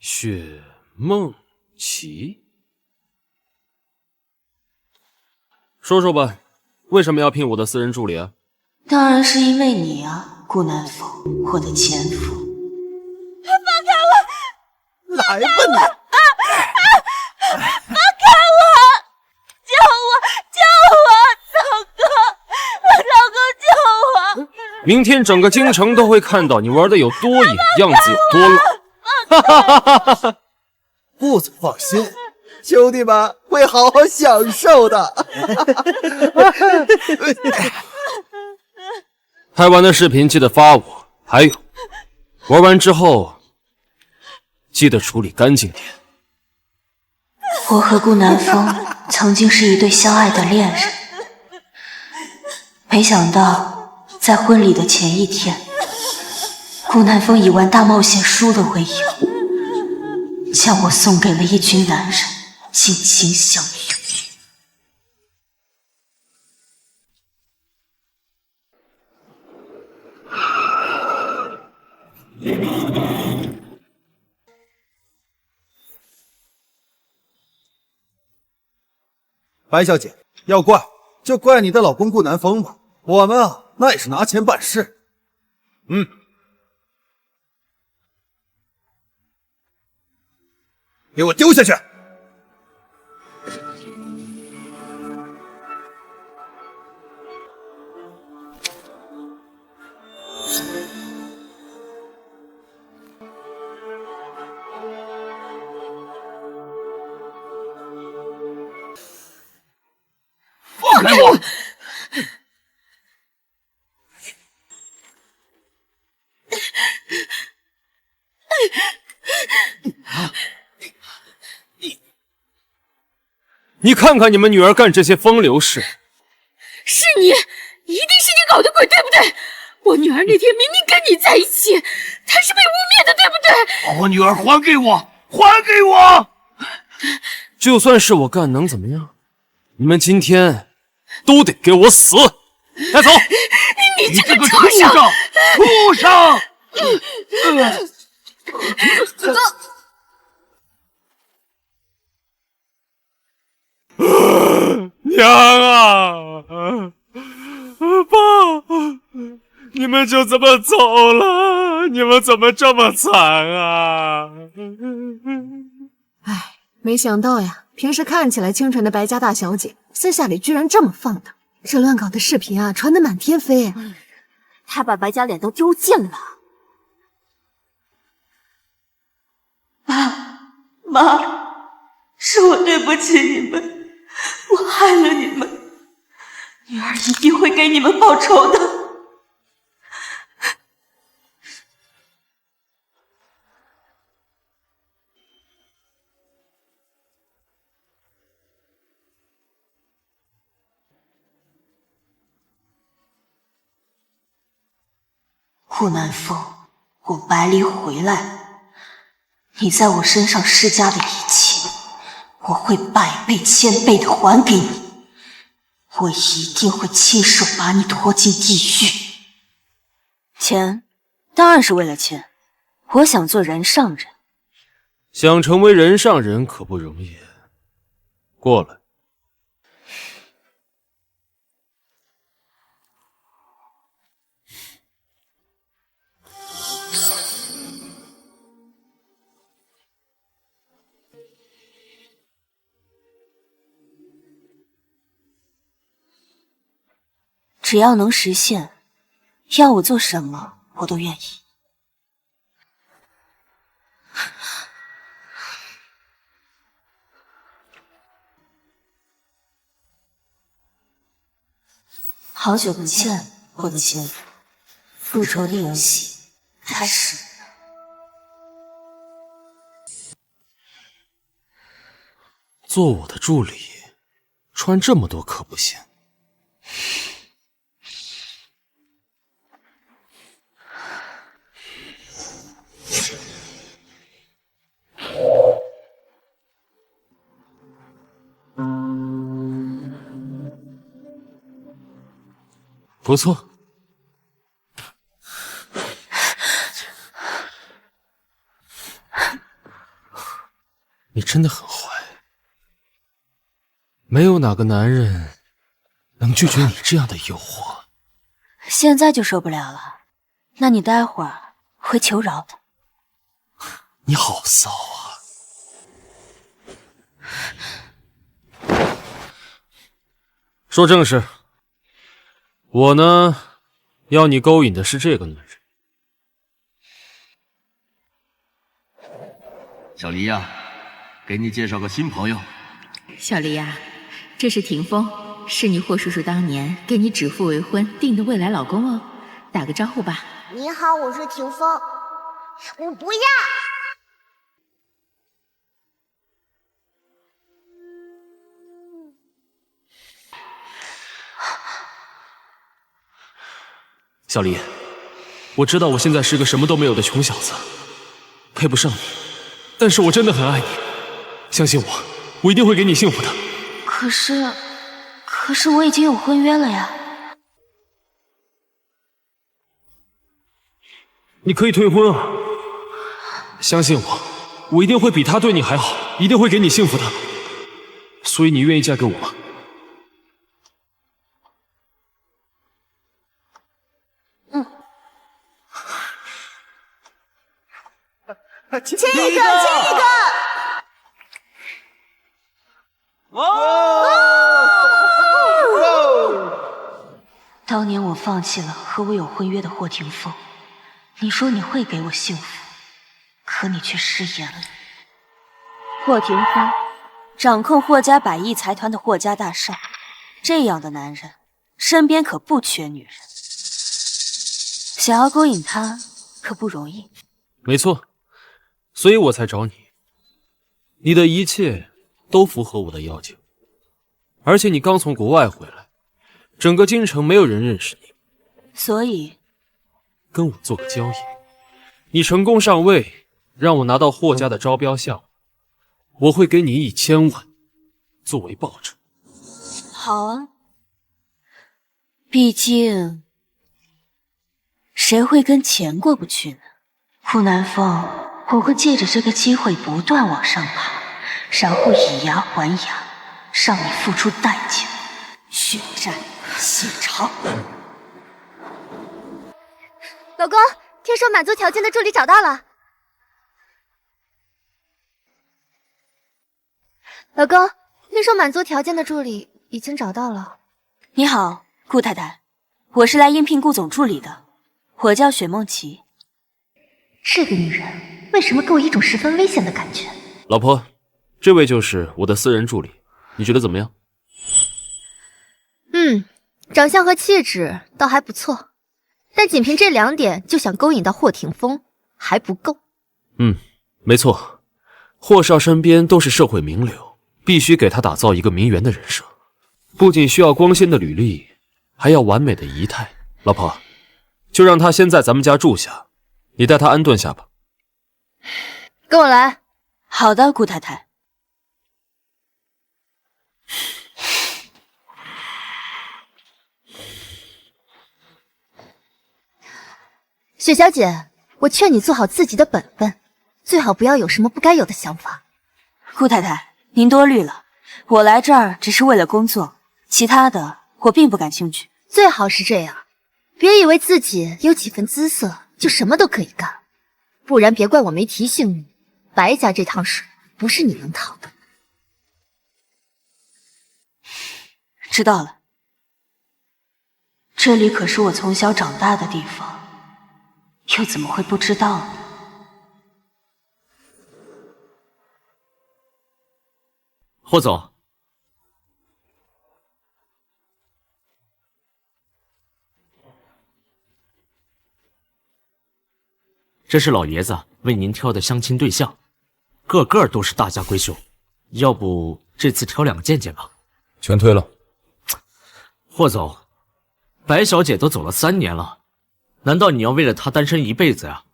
雪梦琪，说说吧，为什么要聘我的私人助理啊？当然是因为你啊，顾南风，我的前夫。放开我！来吧你！放开我！救我！救我！老公，老公救我！明天整个京城都会看到你玩的有多野，样子有多烂。哈哈哈哈哈！顾总放心，兄弟们会好好享受的。拍完的视频记得发我，还有，玩完之后记得处理干净点。我和顾南风曾经是一对相爱的恋人，没想到在婚礼的前一天，顾南风以玩大冒险输了为由，将我送给了一群男人，近亲相拥。白小姐，要怪就怪你的老公顾南风吧，我们啊那也是拿钱办事。给我丢下去！放开我！你看看你们女儿干这些风流事，是你，一定是你搞的鬼，对不对？我女儿那天明明跟你在一起，她是被污蔑的，对不对？把我女儿还给我！还给我！就算是我干，能怎么样？你们今天都得给我死！带走！你这个畜畜生！生！畜生！娘啊！爸，你们就这么走了？你们怎么这么惨啊？唉，没想到呀，平时看起来清纯的白家大小姐，私下里居然这么放荡。这乱搞的视频啊，传得满天飞。她把白家脸都丢尽了。妈，是我对不起你们，我害了你们，女儿一定会给你们报仇的。顾南风，我百里回来了。你在我身上施加的一切，我会百倍千倍的还给你。我一定会亲手把你拖进地狱。钱，当然是为了钱。我想做人上人。想成为人上人可不容易。过来。只要能实现，要我做什么我都愿意。好久不见，我的前夫，复仇的游戏开始了。做我的助理，穿这么多可不行。不错。你真的很坏，没有哪个男人能拒绝你这样的诱惑。现在就受不了了，那你待会儿会求饶的。你好骚啊！说正事，我呢，要你勾引的是这个男人。小黎呀，给你介绍个新朋友。小黎呀，这是霆锋，是你霍叔叔当年给你指腹为婚定的未来老公哦，打个招呼吧。你好，我是霆锋，我不要。小黎，我知道我现在是个什么都没有的穷小子，配不上你，但是我真的很爱你，相信我，我一定会给你幸福的。可是我已经有婚约了呀。你可以退婚啊！相信我，我一定会比他对你还好，一定会给你幸福的。所以你愿意嫁给我吗？亲一个，亲一个！当年我放弃了和我有婚约的霍霆锋，你说你会给我幸福，可你却食言了。霍霆锋，掌控霍家100亿财团的霍家大少，这样的男人身边可不缺女人，想要勾引他可不容易。没错，所以我才找你。你的一切都符合我的要求，而且你刚从国外回来，整个京城没有人认识你，所以跟我做个交易，你成功上位，让我拿到霍家的招标项目，我会给你1000万作为报酬。好啊，毕竟谁会跟钱过不去呢？顾南风，我会借着这个机会不断往上爬，然后以牙还牙，让你付出代价，血债血偿。老公，听说满足条件的助理找到了。老公，听说满足条件的助理已经找到了。你好，顾太太，我是来应聘顾总助理的，我叫雪梦琪。这个女人为什么给我一种十分危险的感觉？老婆，这位就是我的私人助理，你觉得怎么样？长相和气质倒还不错，但仅凭这2点就想勾引到霍霆锋还不够。没错，霍少身边都是社会名流，必须给他打造一个名媛的人设，不仅需要光鲜的履历，还要完美的仪态。老婆，就让他先在咱们家住下，你带他安顿下吧。跟我来。好的，顾太太。雪小姐，我劝你做好自己的本分，最好不要有什么不该有的想法。顾太太，您多虑了，我来这儿只是为了工作，其他的我并不感兴趣。最好是这样，别以为自己有几分姿色就什么都可以干，不然别怪我没提醒你，白家这趟水不是你能趟的。知道了，这里可是我从小长大的地方，又怎么会不知道呢？霍总，这是老爷子为您挑的相亲对象，个个都是大家闺秀，要不这次挑2个见见吧？全推了。霍总，白小姐都走了3年了，难道你要为了她单身一辈子呀？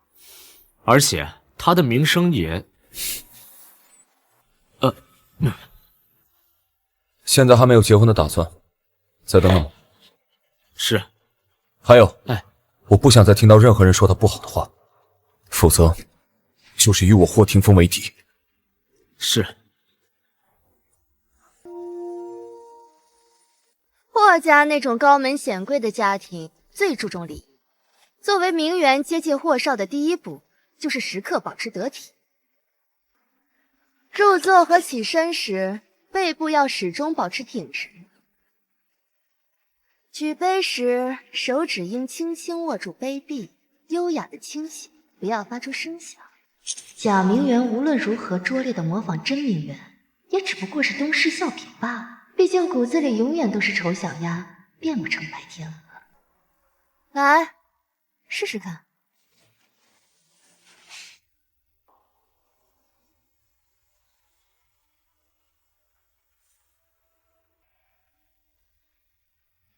而且她的名声也……现在还没有结婚的打算，再等等。是。还有，哎，我不想再听到任何人说她不好的话，否则就是与我霍霆锋为敌。是。霍家那种高门显贵的家庭最注重礼仪。作为名媛接近霍少的第一步，就是时刻保持得体。入座和起身时，背部要始终保持挺直。举杯时，手指应轻轻握住杯壁，优雅的倾斜，不要发出声响。假名媛无论如何拙劣的模仿真名媛，也只不过是东施效颦罢了。毕竟骨子里永远都是丑小鸭，变不成白天鹅。来，试试看。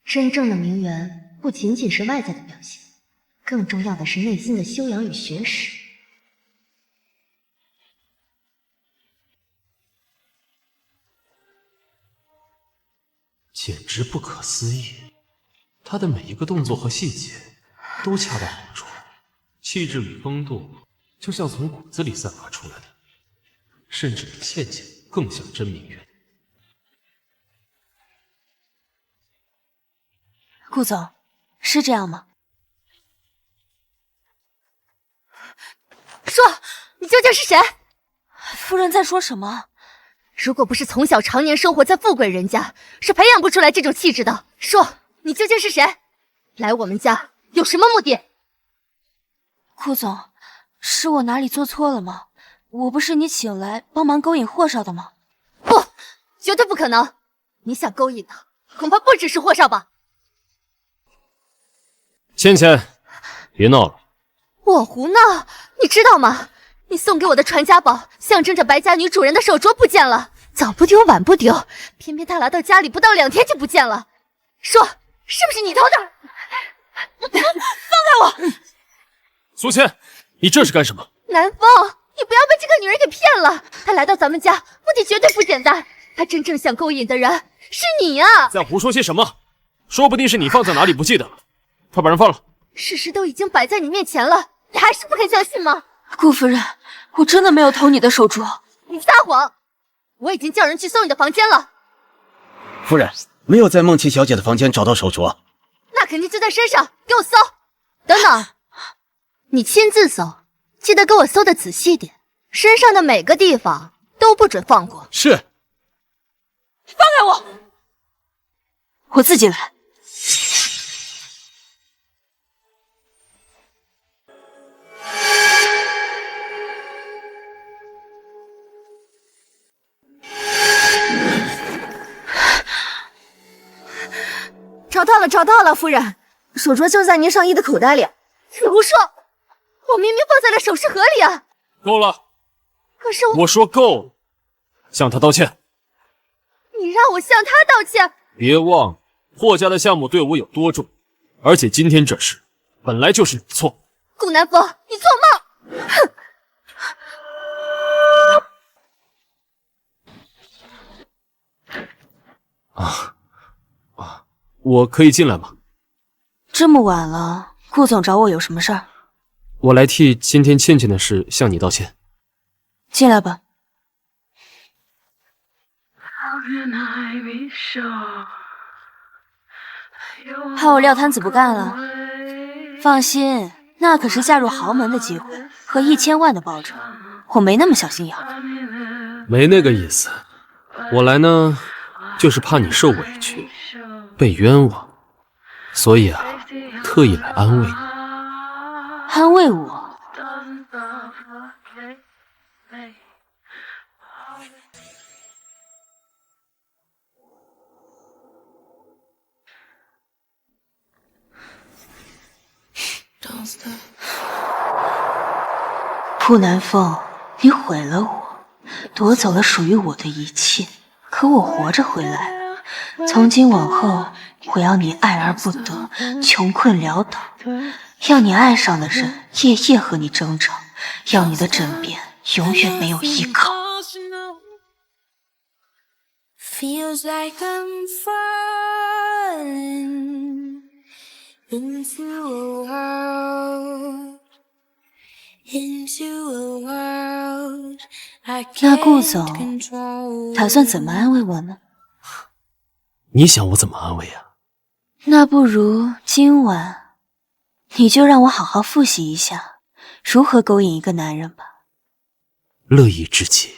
真正的名媛不仅仅是外在的表现，更重要的是内心的修养与学识。简直不可思议，他的每一个动作和细节都恰到好处，气质与风度就像从骨子里散发出来的，甚至比倩倩更像真名媛。顾总，是这样吗？说，你究竟是谁？夫人在说什么？如果不是从小常年生活在富贵人家，是培养不出来这种气质的。说，你究竟是谁？来我们家有什么目的？顾总，是我哪里做错了吗？我不是你请来帮忙勾引霍少的吗？不，绝对不可能！你想勾引的，恐怕不只是霍少吧？倩倩，别闹了。我胡闹？你知道吗？你送给我的传家宝，象征着白家女主人的手镯不见了，早不丢晚不丢，偏偏他来到家里不到2天就不见了。说，是不是你偷的？放开我！苏倩，你这是干什么？南风，你不要被这个女人给骗了。她来到咱们家，目的绝对不简单。她真正想勾引的人是你啊！在胡说些什么？说不定是你放在哪里不记得了。快把人放了！事实都已经摆在你面前了，你还是不肯相信吗？顾夫人，我真的没有偷你的手镯。你撒谎！我已经叫人去搜你的房间了。夫人，没有在梦琪小姐的房间找到手镯。那肯定就在身上，给我搜！等等，你亲自搜，记得给我搜的仔细点，身上的每个地方都不准放过。是。放开我！我自己来。找到了，夫人，手镯就在您上衣的口袋里。你胡说！我明明放在了首饰盒里啊！够了！可是我说够了，向他道歉。你让我向他道歉？别忘了霍家的项目对我有多重，而且今天这事本来就是你错。顾南风，你做梦！哼！我可以进来吗？这么晚了，顾总找我有什么事儿？我来替今天倩倩的事向你道歉。进来吧。怕我撂摊子不干了？放心，那可是嫁入豪门的机会和1000万的报酬，我没那么小心眼儿。没那个意思，我来呢，就是怕你受委屈。被冤枉，所以啊，特意来安慰你。安慰我？顾南风，你毁了我，夺走了属于我的一切，可我活着回来了。从今往后，我要你爱而不得，穷困潦倒，要你爱上的人夜夜和你争吵，要你的枕边永远没有依靠。Feels like I'm falling into a world I can't control。那顾总打算怎么安慰我呢？你想我怎么安慰啊？那不如今晚你就让我好好复习一下如何勾引一个男人吧。乐意之极。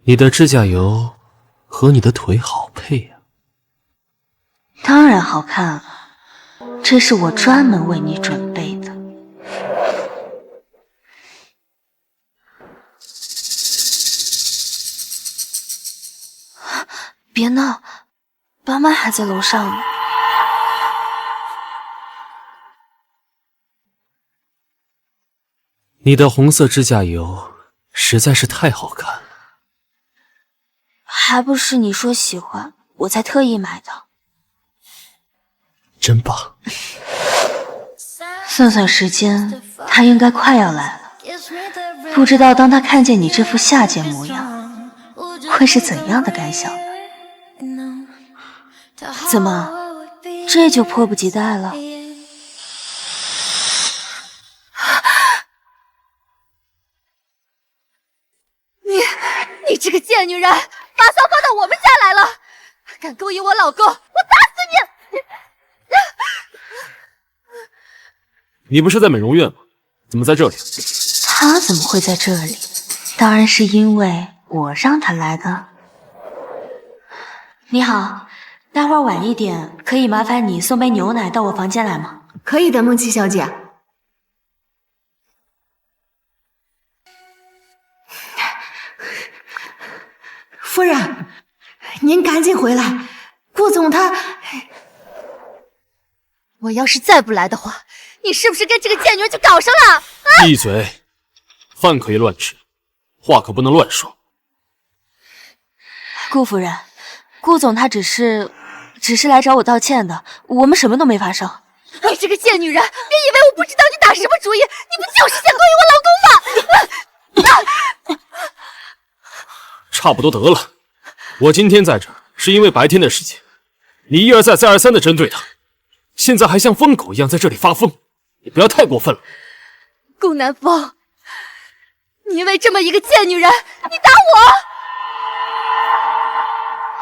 你的指甲油和你的腿好配呀。当然好看了，这是我专门为你准备的。别闹，爸妈还在楼上呢。你的红色指甲油实在是太好看了。还不是你说喜欢，我才特意买的。真棒。算算时间，他应该快要来了。不知道当他看见你这副下贱模样，会是怎样的感想？怎么，这就迫不及待了？你这个贱女人，把骚放到我们家来了，敢勾引我老公，我打死你！你不是在美容院吗？怎么在这里？他怎么会在这里？当然是因为我让他来的。你好，待会儿晚一点，可以麻烦你送杯牛奶到我房间来吗？可以的，梦琪小姐。夫人，您赶紧回来，顾总他……我要是再不来的话，你是不是跟这个贱女人就搞上了？闭嘴！饭可以乱吃，话可不能乱说。顾夫人，顾总他只是来找我道歉的，我们什么都没发生。你这个贱女人，别以为我不知道你打什么主意，你不就是想勾引我老公吗？差不多得了，我今天在这儿是因为白天的事情，你一而再再而三的针对他，现在还像疯狗一样在这里发疯，你不要太过分了。顾南风，你因为这么一个贱女人，你打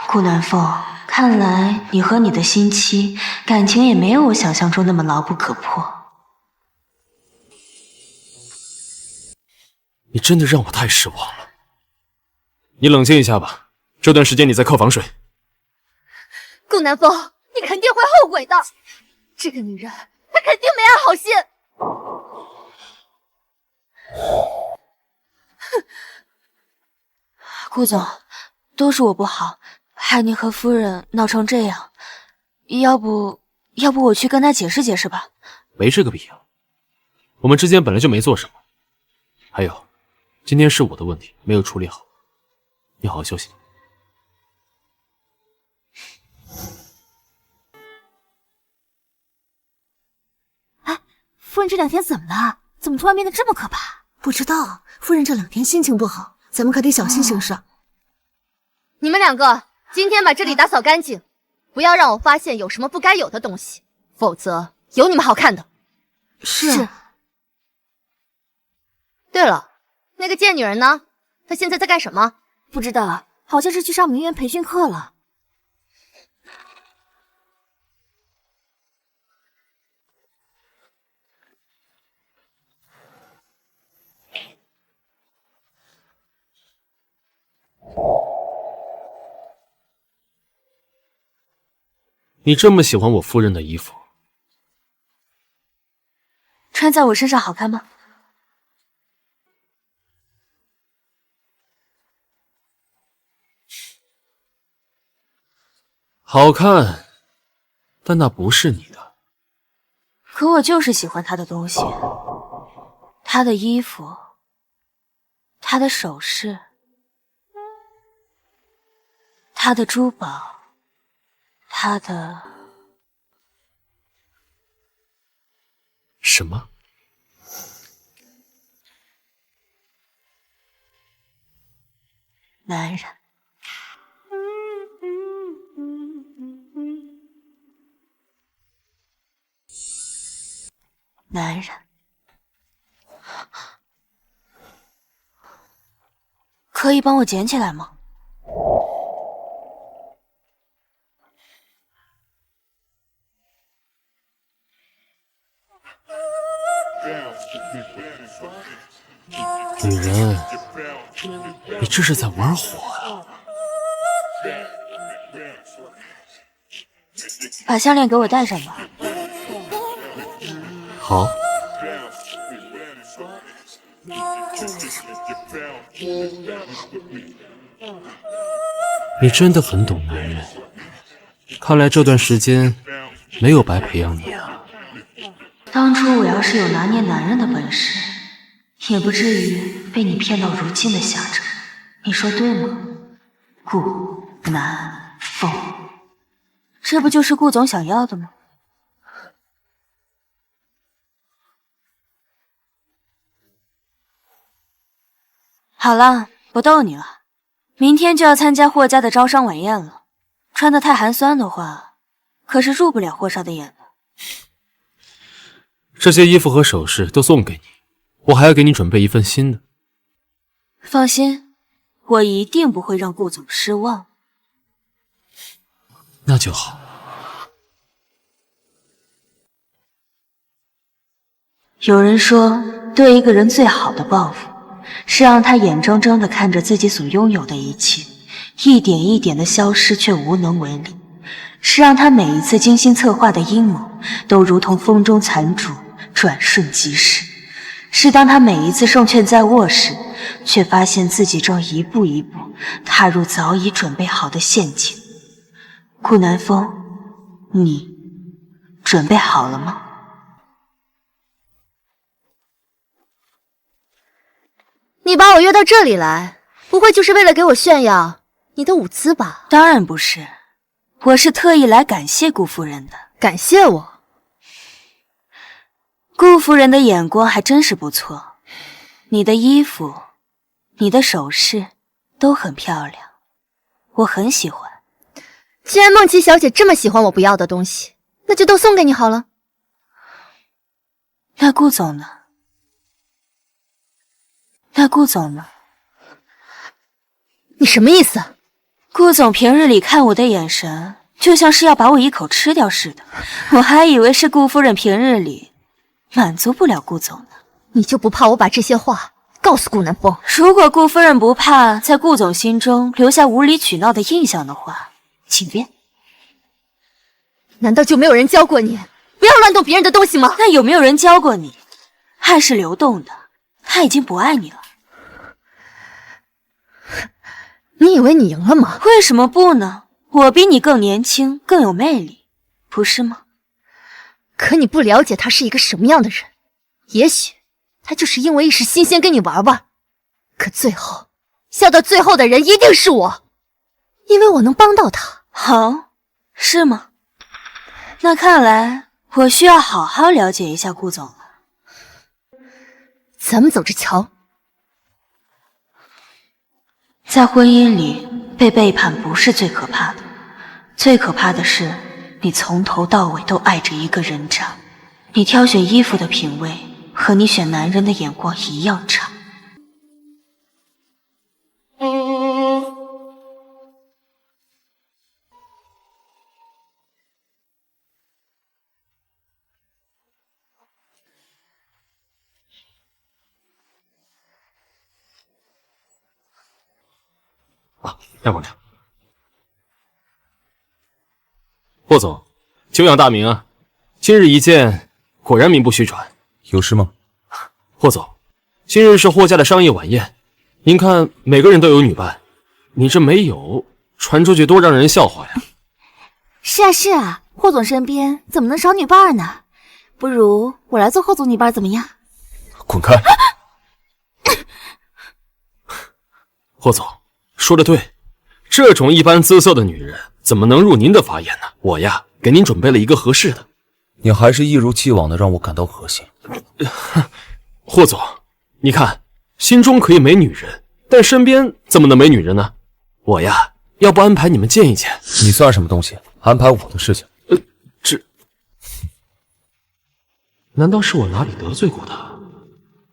我！顾南风，看来你和你的新妻感情也没有我想象中那么牢不可破。你真的让我太失望了。你冷静一下吧，这段时间你在客房睡。顾南风，你肯定会后悔的。这个女人，她肯定没安好心。顾总，都是我不好，害您和夫人闹成这样。要不我去跟他解释解释吧。没这个必要，我们之间本来就没做什么。还有，今天是我的问题，没有处理好。你好好休息。哎，夫人这两天怎么了？怎么突然变得这么可怕？不知道，夫人这两天心情不好，咱们可得小心行事。你们两个今天把这里打扫干净，不要让我发现有什么不该有的东西，否则有你们好看的。是。对了，那个贱女人呢？她现在在干什么？不知道，好像是去上名媛培训课了。你这么喜欢我夫人的衣服，穿在我身上好看吗？好看，但那不是你的。可我就是喜欢他的东西，他的衣服，他的首饰，他的珠宝，他的……什么？男人。男人。可以帮我捡起来吗？女人，你这是在玩火啊！把项链给我戴上吧。好。你真的很懂男人，看来这段时间没有白培养你啊。当初我要是有拿捏男人的本事，也不至于被你骗到如今的下场。你说对吗？顾南风，这不就是顾总想要的吗？好了，不逗你了。明天就要参加霍家的招商晚宴了，穿得太寒酸的话，可是入不了霍少的眼的。这些衣服和首饰都送给你，我还要给你准备一份新的。放心，我一定不会让顾总失望。那就好。有人说，对一个人最好的报复，是让他眼睁睁地看着自己所拥有的一切一点一点地消失，却无能为力；是让他每一次精心策划的阴谋都如同风中残烛，转瞬即逝；是当他每一次胜券在握时，却发现自己正一步一步踏入早已准备好的陷阱。顾南风，你准备好了吗？你把我约到这里来，不会就是为了给我炫耀你的舞姿吧？当然不是，我是特意来感谢顾夫人的。感谢我？顾夫人的眼光还真是不错，你的衣服，你的首饰都很漂亮，我很喜欢。既然梦琪小姐这么喜欢我不要的东西，那就都送给你好了。那顾总呢？你什么意思？顾总平日里看我的眼神，就像是要把我一口吃掉似的。我还以为是顾夫人平日里满足不了顾总呢。你就不怕我把这些话告诉顾南风？如果顾夫人不怕在顾总心中留下无理取闹的印象的话，请便。难道就没有人教过你不要乱动别人的东西吗？那有没有人教过你，爱是流动的，他已经不爱你了。你以为你赢了吗？为什么不呢？我比你更年轻，更有魅力，不是吗？可你不了解他是一个什么样的人，也许他就是因为一时新鲜跟你玩玩，可最后笑到最后的人一定是我，因为我能帮到他。好，是吗？那看来我需要好好了解一下顾总了。咱们走着瞧。在婚姻里，被背叛不是最可怕的，最可怕的是你从头到尾都爱着一个人渣。你挑选衣服的品味和你选男人的眼光一样差。待会儿聊。霍总，久仰大名啊！今日一见，果然名不虚传。有事吗？霍总，今日是霍家的商业晚宴，您看每个人都有女伴，你这没有，传出去多让人笑话呀！是啊，霍总身边怎么能少女伴呢？不如我来做霍总女伴怎么样？滚开！霍总说得对。这种一般姿色的女人怎么能入您的法眼呢？我呀，给您准备了一个合适的。你还是一如既往的让我感到恶心。霍总，你看，心中可以没女人，但身边怎么能没女人呢？我呀，要不安排你们见一见。你算什么东西？安排我的事情？难道是我哪里得罪过他？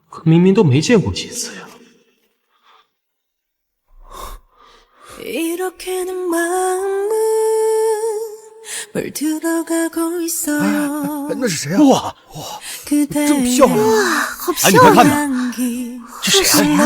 可明明都没见过几次呀。那是谁啊？哇，这么漂亮！哇，好漂亮！你快看呐，这谁啊？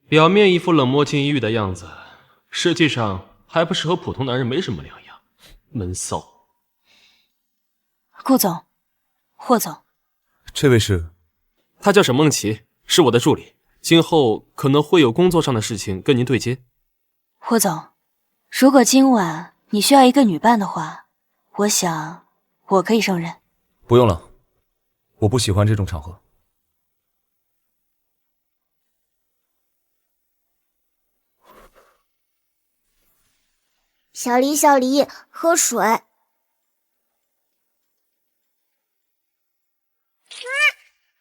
表面一副冷漠禁欲的样子，实际上还不是和普通男人没什么两样，闷骚。顾总，霍总，这位是？他叫沈梦琪，是我的助理，今后可能会有工作上的事情跟您对接。霍总，如果今晚你需要一个女伴的话，我想我可以胜任。不用了，我不喜欢这种场合。小黎，小黎，喝水。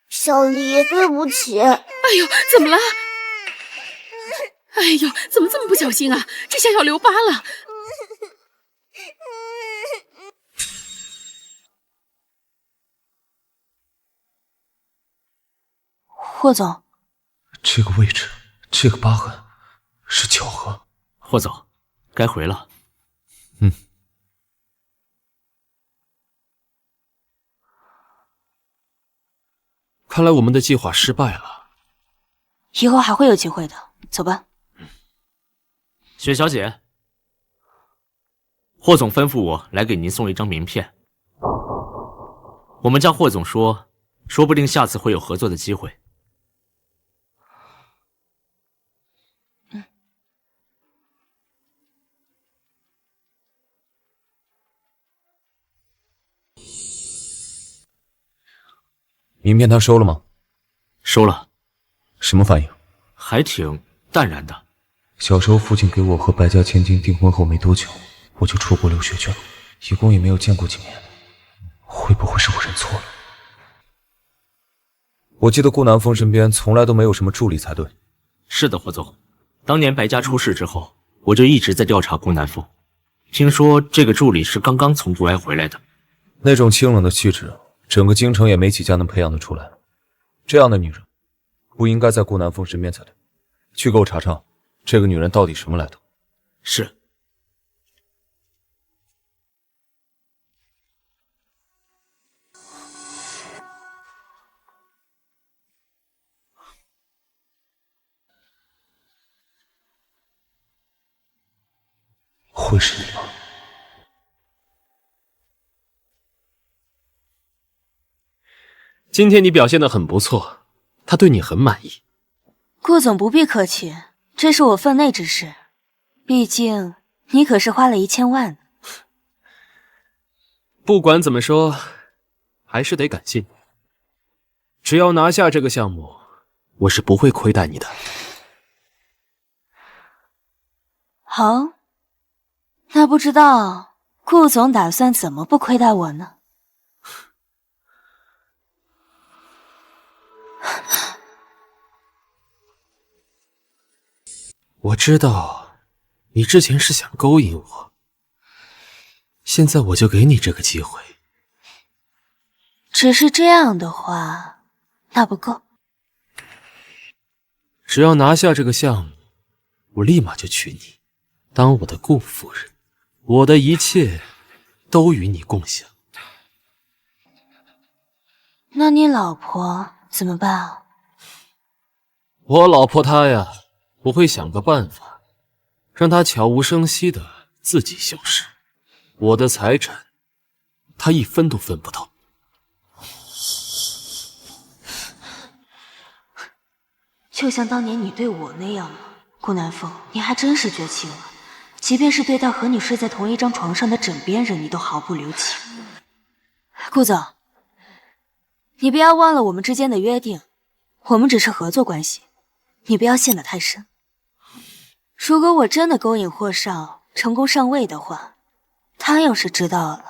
小黎，对不起。哎呦，怎么了？哎呦，怎么这么不小心啊？这下要留疤了。霍总，这个位置，这个疤痕，是巧合。霍总，该回了。看来我们的计划失败了，以后还会有机会的。走吧。雪小姐，霍总吩咐我来给您送一张名片。我们家霍总说，说不定下次会有合作的机会。名片他收了吗？收了。什么反应？还挺淡然的。小时候父亲给我和白家千金订婚后没多久，我就出国留学去了，一共也没有见过几年。会不会是我认错了？我记得顾南风身边从来都没有什么助理才对。是的，霍总。当年白家出事之后，我就一直在调查顾南风。听说这个助理是刚刚从国外回来的。那种清冷的气质，整个京城也没几家能培养得出来。这样的女人，不应该在顾南风身边才对。去给我查查，这个女人到底什么来头？是。会是你吗？今天你表现得很不错，他对你很满意。顾总不必客气，这是我分内之事。毕竟你可是花了1000万。不管怎么说，还是得感谢你。只要拿下这个项目，我是不会亏待你的。好，那不知道顾总打算怎么不亏待我呢？我知道你之前是想勾引我，现在我就给你这个机会。只是这样的话，那不够。只要拿下这个项目，我立马就娶你，当我的顾夫人，我的一切都与你共享。那你老婆怎么办啊？我老婆她呀，我会想个办法，让她悄无声息的自己消失。我的财产，她一分都分不到。就像当年你对我那样吗？顾南风，你还真是绝情了。即便是对待和你睡在同一张床上的枕边人，你都毫不留情。顾总，你不要忘了我们之间的约定，我们只是合作关系，你不要陷得太深。如果我真的勾引霍少成功上位的话，他要是知道了，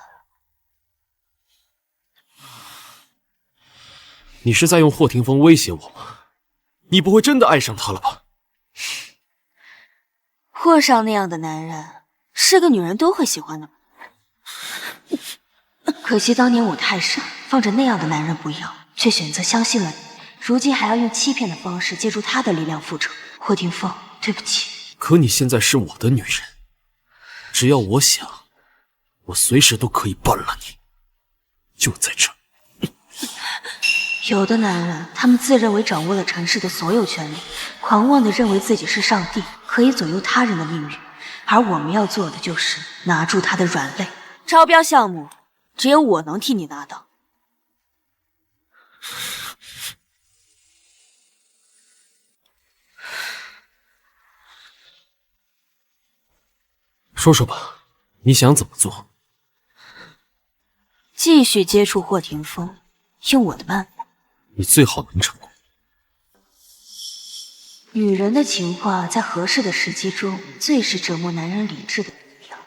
你是在用霍霆锋威胁我吗？你不会真的爱上他了吧？霍少那样的男人，是个女人都会喜欢的。可惜当年我太傻，放着那样的男人不要，却选择相信了你，如今还要用欺骗的方式借助他的力量复仇。霍霆锋，对不起。可你现在是我的女人，只要我想，我随时都可以办了你。就在这。有的男人，他们自认为掌握了尘世的所有权利，狂妄地认为自己是上帝，可以左右他人的命运。而我们要做的就是拿住他的软肋。招标项目，只有我能替你拿到。说说吧，你想怎么做？继续接触霍霆锋，用我的办法。你最好能成功。女人的情话，在合适的时机中，最是折磨男人理智的力量。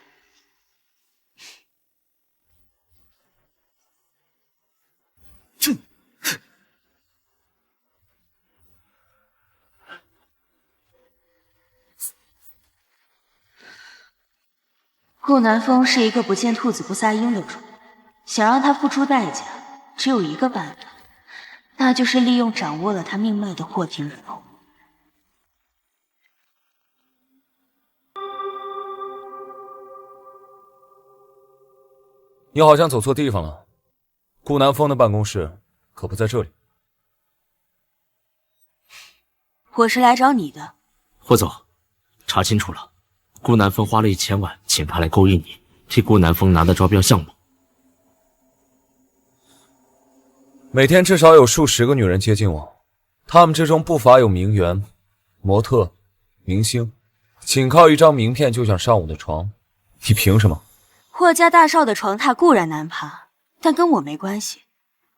顾南风是一个不见兔子不撒鹰的主，想让他付出代价，只有一个办法，那就是利用掌握了他命脉的霍霆锋。你好像走错地方了，顾南风的办公室可不在这里。我是来找你的。霍总，查清楚了，顾南风花了1000万请他来勾引你，替顾南风拿的招标项目。每天至少有数十个女人接近我，她们之中不乏有名媛、模特、明星，仅靠一张名片就想上我的床，你凭什么？霍家大少的床榻固然难爬，但跟我没关系。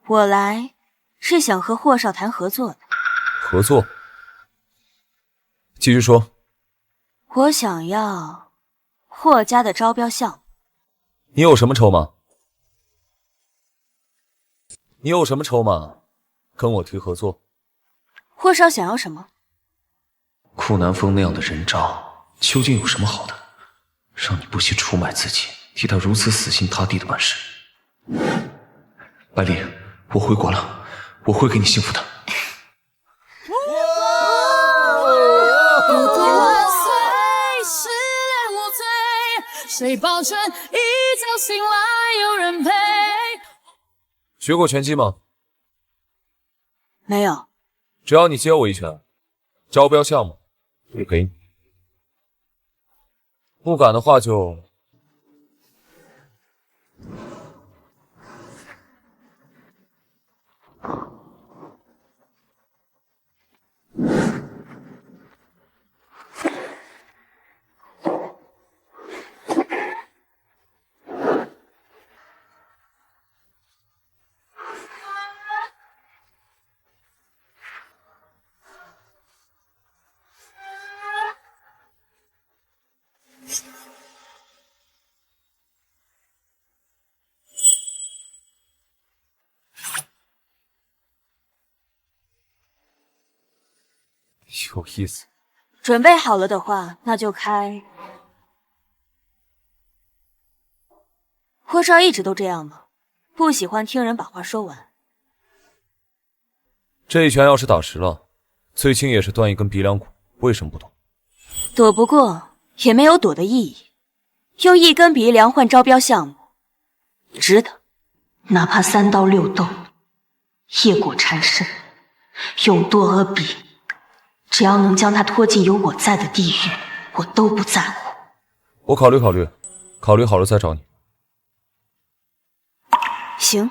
我来是想和霍少谈合作的。合作？继续说。我想要霍家的招标项目。你有什么筹码？你有什么筹码跟我提合作？霍少想要什么？顾南风那样的人渣究竟有什么好的，让你不惜出卖自己，替他如此死心塌地的办事？百里，我回国了，我会给你幸福的。谁保证一觉醒来有人陪？学过拳击吗？没有。只要你接我一拳，招标项目就给你。不敢的话就……有意思。准备好了的话，那就开。霍少一直都这样吗？不喜欢听人把话说完。这一拳要是打实了，最轻也是断一根鼻梁骨，为什么不懂？躲不过，也没有躲的意义。用一根鼻梁换招标项目，值得。哪怕3刀6洞，业果缠身，用多而比，只要能将他拖进有我在的地狱，我都不在乎。我考虑考虑，考虑好了再找你。行。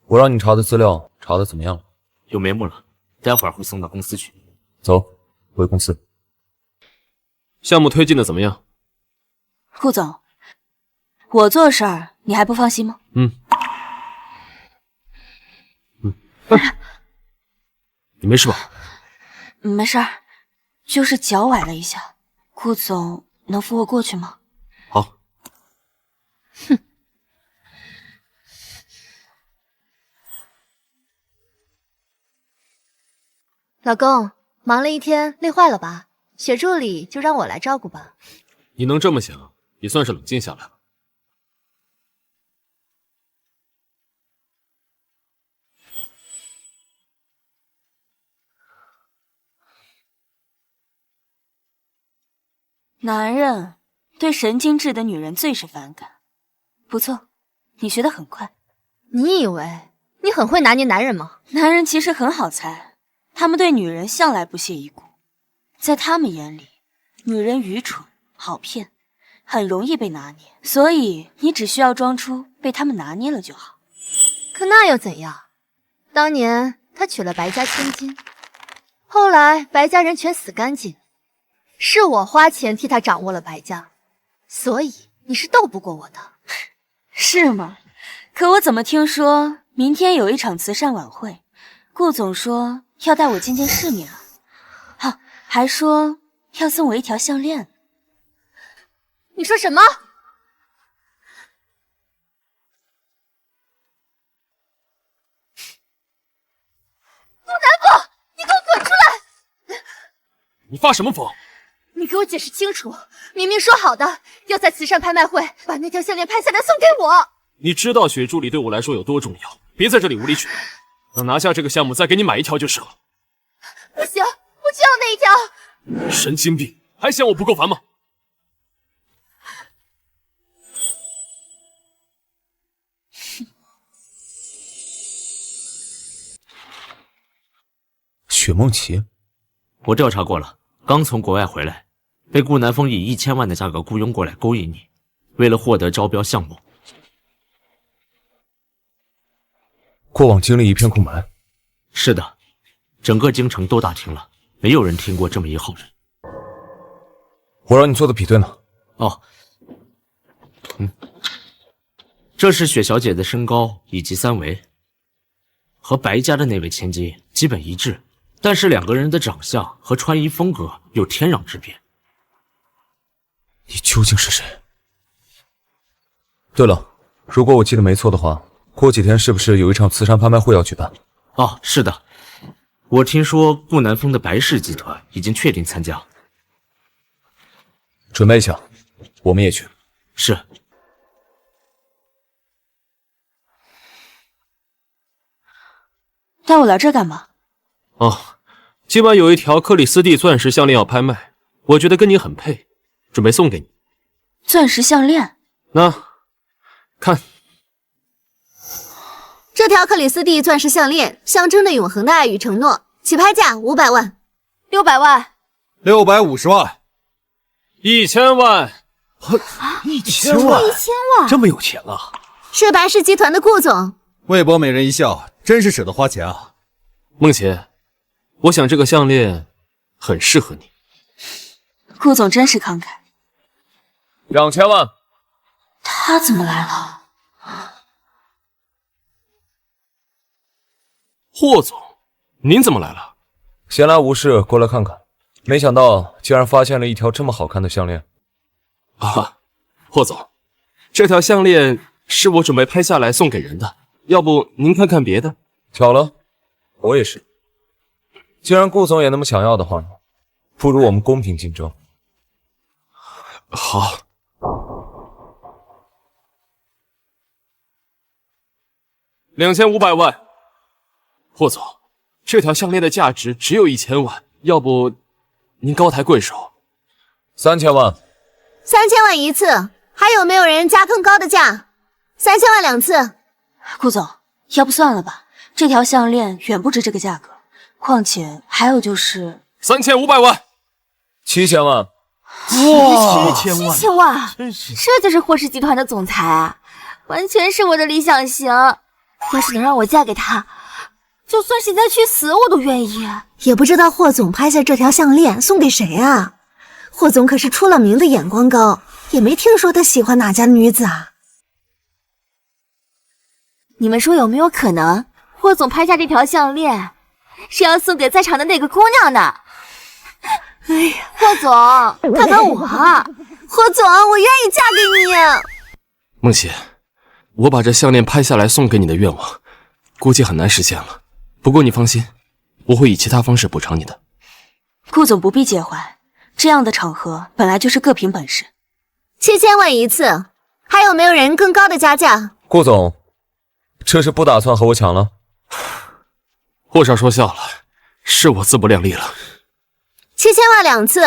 我让你查的资料查的怎么样了？有眉目了，待会儿会送到公司去。走，回公司。项目推进的怎么样？顾总，我做事儿你还不放心吗？你没事吧？没事儿，就是脚崴了一下，顾总能扶我过去吗？好。哼。老公，忙了一天，累坏了吧？雪助理就让我来照顾吧。你能这么想，也算是冷静下来了。男人对神经质的女人最是反感。不错，你学得很快。你以为你很会拿捏男人吗？男人其实很好猜，他们对女人向来不屑一顾。在他们眼里，女人愚蠢、好骗，很容易被拿捏，所以你只需要装出被他们拿捏了就好。可那又怎样？当年他娶了白家千金，后来白家人全死干净，是我花钱替他掌握了白家，所以你是斗不过我的。是吗？可我怎么听说明天有一场慈善晚会，顾总说要带我见见世面啊。好，还说要送我一条项链。你说什么？顾南风，你给我滚出来！你发什么疯？你给我解释清楚，明明说好的要在慈善拍卖会把那条项链拍下来送给我。你知道雪助理对我来说有多重要，别在这里无理取闹。等拿下这个项目，再给你买一条就是了。不行，我就要那一条。神经病，还嫌我不够烦吗？雪梦琪，我调查过了，刚从国外回来，被顾南风以1000万的价格雇佣过来勾引你，为了获得招标项目。过往经历一片空白。是的，整个京城都打听了，没有人听过这么一号人。我让你做的比对呢？哦，这是雪小姐的身高以及三围，和白家的那位千金基本一致，但是两个人的长相和穿衣风格有天壤之别。你究竟是谁？对了，如果我记得没错的话，过几天是不是有一场慈善拍卖会要举办？哦，是的，我听说顾南风的白氏集团已经确定参加。准备一下，我们也去。是。带我来这干嘛？哦，今晚有一条克里斯蒂钻石项链要拍卖，我觉得跟你很配，准备送给你。钻石项链？那，看。这条克里斯蒂钻石项链象征着永恒的爱与承诺，起拍价500万，600万，650万，1000万，1000万，1000万，这么有钱啊！是白氏集团的顾总。为博美人一笑，真是舍得花钱啊！梦琪，我想这个项链很适合你。顾总真是慷慨。2000万。他怎么来了？霍总，您怎么来了？闲来无事过来看看，没想到竟然发现了一条这么好看的项链。啊，霍总，这条项链是我准备拍下来送给人的，要不您看看别的？巧了，我也是。既然顾总也那么想要的话，不如我们公平竞争。好。2500万。霍总，这条项链的价值只有1000万，要不您高抬贵手？3000万。3000万一次，还有没有人加更高的价？3000万2次。顾总，要不算了吧，这条项链远不值这个价格，况且还有就是3500万。7000万。哇，7000万，这就是霍氏集团的总裁啊，完全是我的理想型。要是能让我嫁给他，就算现在去死我都愿意。也不知道霍总拍下这条项链送给谁啊？霍总可是出了名的眼光高，也没听说他喜欢哪家女子啊。你们说有没有可能，霍总拍下这条项链是要送给在场的那个姑娘呢？哎呀，霍总，看看我啊！霍总，我愿意嫁给你。梦琪，我把这项链拍下来送给你的愿望，估计很难实现了。不过你放心，我会以其他方式补偿你的。顾总不必介怀，这样的场合本来就是各凭本事。7000万一次，还有没有人更高的加价？顾总，这是不打算和我抢了？霍少说笑了，是我自不量力了。 7000万2次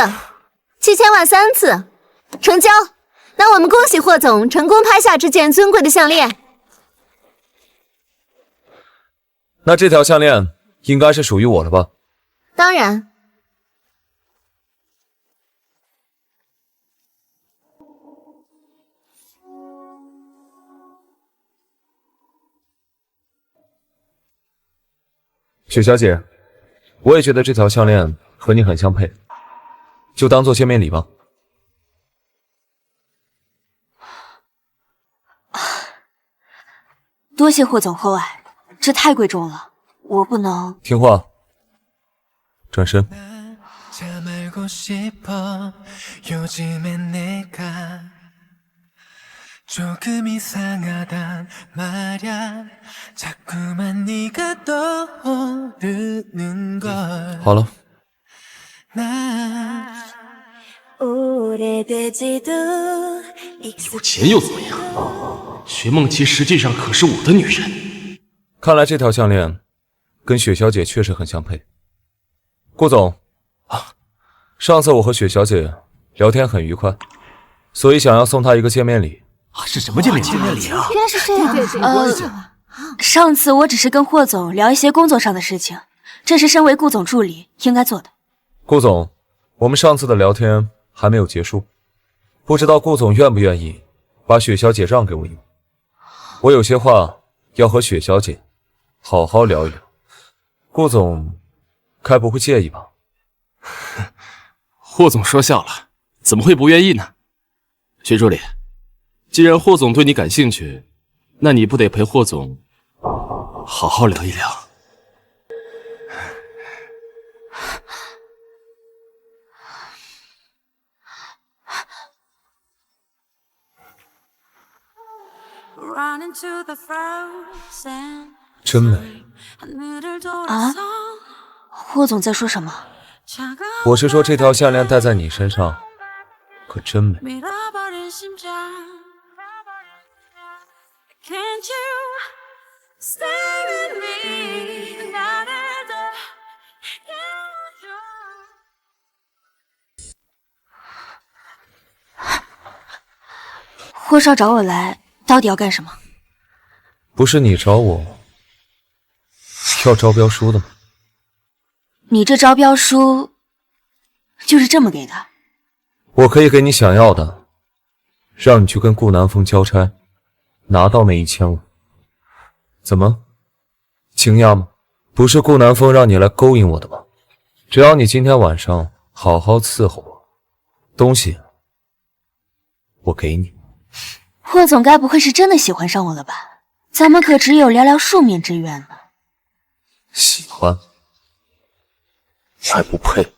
，7000万3次，成交。那我们恭喜霍总成功拍下这件尊贵的项链。那这条项链应该是属于我了吧？当然。雪小姐，我也觉得这条项链和你很相配，就当做见面礼吧。多谢霍总厚爱，这太贵重了，我不能。听话，转身。 조금 이상하단 말야 자꾸만 네가 떠오르는 걸 好了， 有钱又怎么样？徐梦琪实际上可是我的女人。看来这条项链跟雪小姐确实很相配。顾总，上次我和雪小姐聊天很愉快，所以想要送她一个见面礼。 是什么见面礼啊？原来是这样。上次我只是跟霍总聊一些工作上的事情，这是身为顾总助理应该做的。顾总，我们上次的聊天还没有结束，不知道顾总愿不愿意把雪小姐让给我一步？我有些话要和雪小姐好好聊一聊，顾总该不会介意吧？霍总说笑了，怎么会不愿意呢？薛助理。 既然霍总对你感兴趣，那你不得陪霍总好好聊一聊？真美啊！霍总在说什么？我是说这条项链戴在你身上可真美。 Can't you stay with me? 나를 더霍少找我来，到底要干什么？不是你找我要招标书的吗？你这招标书就是这么给的？我可以给你想要的，让你去跟顾南风交差。 拿到那1000万，怎么惊讶吗？不是顾南风让你来勾引我的吗？只要你今天晚上好好伺候我，东西我给你。霍总该不会是真的喜欢上我了吧？咱们可只有寥寥数面之缘呢。喜欢？你还不配。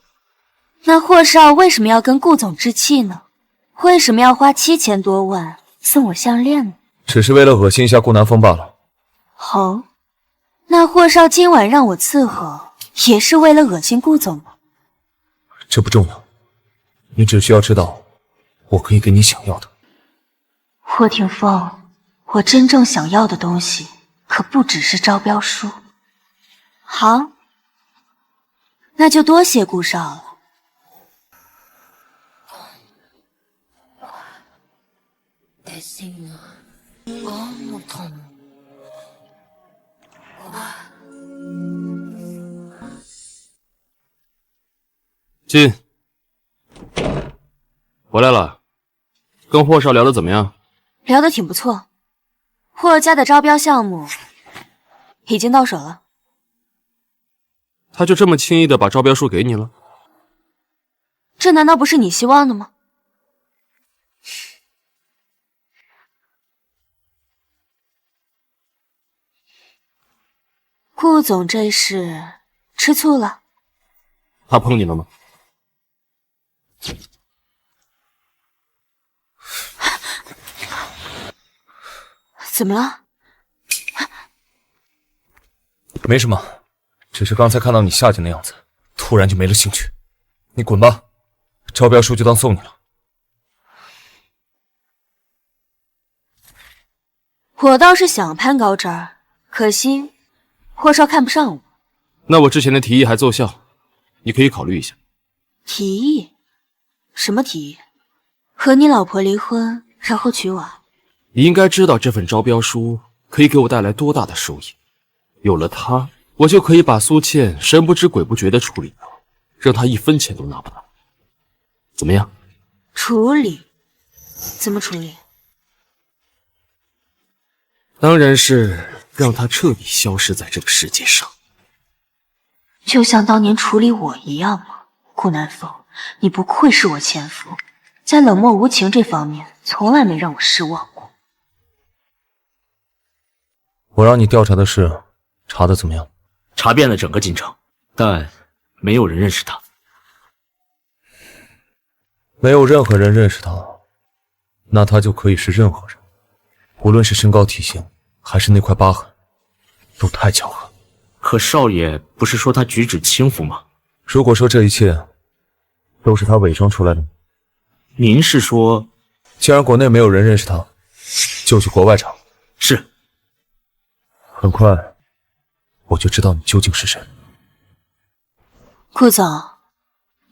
那霍少为什么要跟顾总置气呢？为什么要花7000多万送我项链呢？ 只是为了恶心一下顾南风罢了。哦，那霍少今晚让我伺候，也是为了恶心顾总吗？这不重要，你只需要知道，我可以给你想要的。霍霆锋，我真正想要的东西可不只是招标书。好，那就多谢顾少了。 进，回来了，跟霍少聊的怎么样？聊得挺不错，霍家的招标项目已经到手了。他就这么轻易的把招标书给你了？这难道不是你希望的吗？顾总这是吃醋了？他碰你了吗？怎么了？没什么，只是刚才看到你下贱的样子，突然就没了兴趣。你滚吧，招标书就当送你了。我倒是想攀高枝儿，可惜霍少看不上我。那我之前的提议还奏效，你可以考虑一下。提议？什么提议？和你老婆离婚，然后娶我？你应该知道这份招标书可以给我带来多大的收益。有了它，我就可以把苏倩神不知鬼不觉地处理掉，让她1分钱都拿不到。怎么样？处理？怎么处理？当然是让她彻底消失在这个世界上。就像当年处理我一样吗？顾南风，你不愧是我前夫，在冷漠无情这方面从来没让我失望过。我让你调查的事查得怎么样？查遍了整个京城，但没有人认识他。没有任何人认识他，那他就可以是任何人，无论是身高体型，还是那块疤痕，都太巧合。可少爷不是说他举止轻浮吗？如果说这一切都是他伪装出来的，您是说，既然国内没有人认识他，就去国外查。是。很快我就知道你究竟是谁。顾总，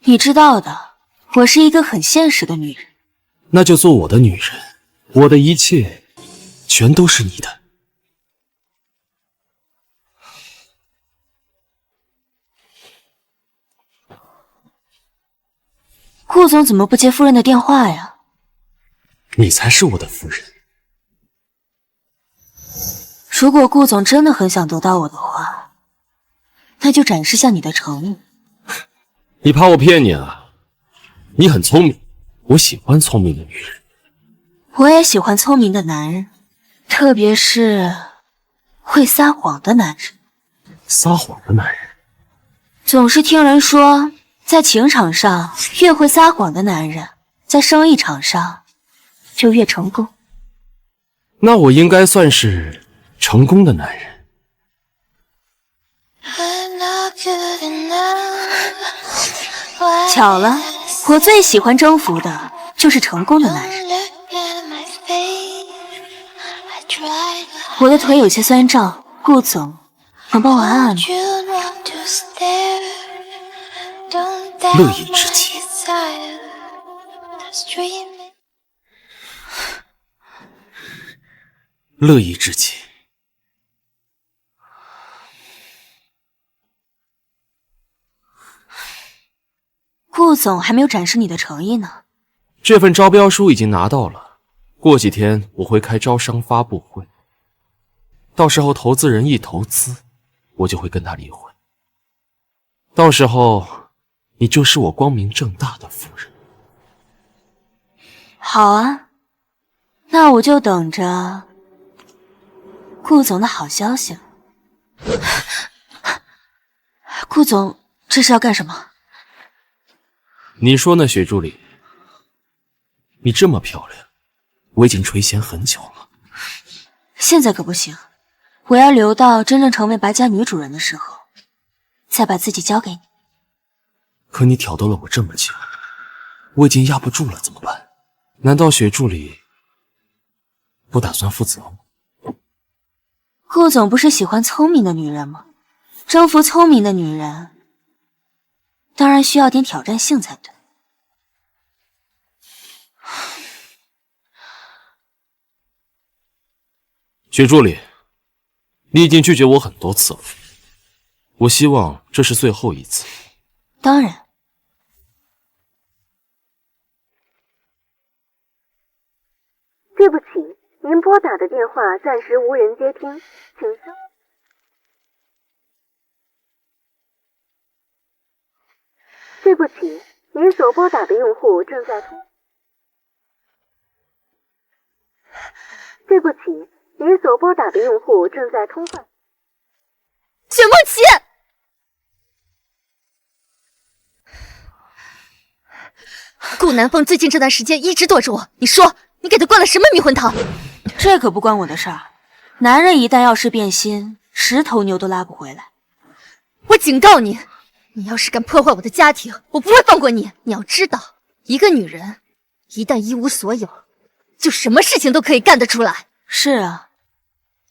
你知道的，我是一个很现实的女人。那就做我的女人，我的一切全都是你的。顾总怎么不接夫人的电话呀？你才是我的夫人。如果顾总真的很想得到我的话，那就展示下你的诚意。你怕我骗你啊？你很聪明，我喜欢聪明的女人。我也喜欢聪明的男人，特别是会撒谎的男人。撒谎的男人？总是听人说，在情场上越会撒谎的男人，在生意场上就越成功。那我应该算是成功的男人。巧了，我最喜欢征服的就是成功的男人。我的腿有些酸胀，顾总能帮我按按吗？乐意之极。乐意之极。顾总还没有展示你的诚意呢。这份招标书已经拿到了，过几天我会开招商发布会，到时候投资人一投资，我就会跟他离婚。到时候你就是我光明正大的夫人。好啊，那我就等着顾总的好消息了。顾总，这是要干什么？你说呢，雪助理？你这么漂亮，我已经垂涎很久了。现在可不行，我要留到真正成为白家女主人的时候，再把自己交给你。可你挑逗了我这么久，我已经压不住了，怎么办？难道雪助理不打算负责吗？顾总不是喜欢聪明的女人吗？征服聪明的女人，当然需要点挑战性才对。雪助理，你已经拒绝我很多次了，我希望这是最后一次。当然。对不起，您拨打的电话暂时无人接听，请稍。对不起，您所拨打的用户正在通。对不起，您所拨打的用户正在通话。雪梦琪，顾南风最近这段时间一直躲着我，你说你给他灌了什么迷魂汤？这可不关我的事儿。男人一旦要是变心，10头牛都拉不回来。我警告你，你要是敢破坏我的家庭，我不会放过你。你要知道，一个女人一旦一无所有，就什么事情都可以干得出来。是啊，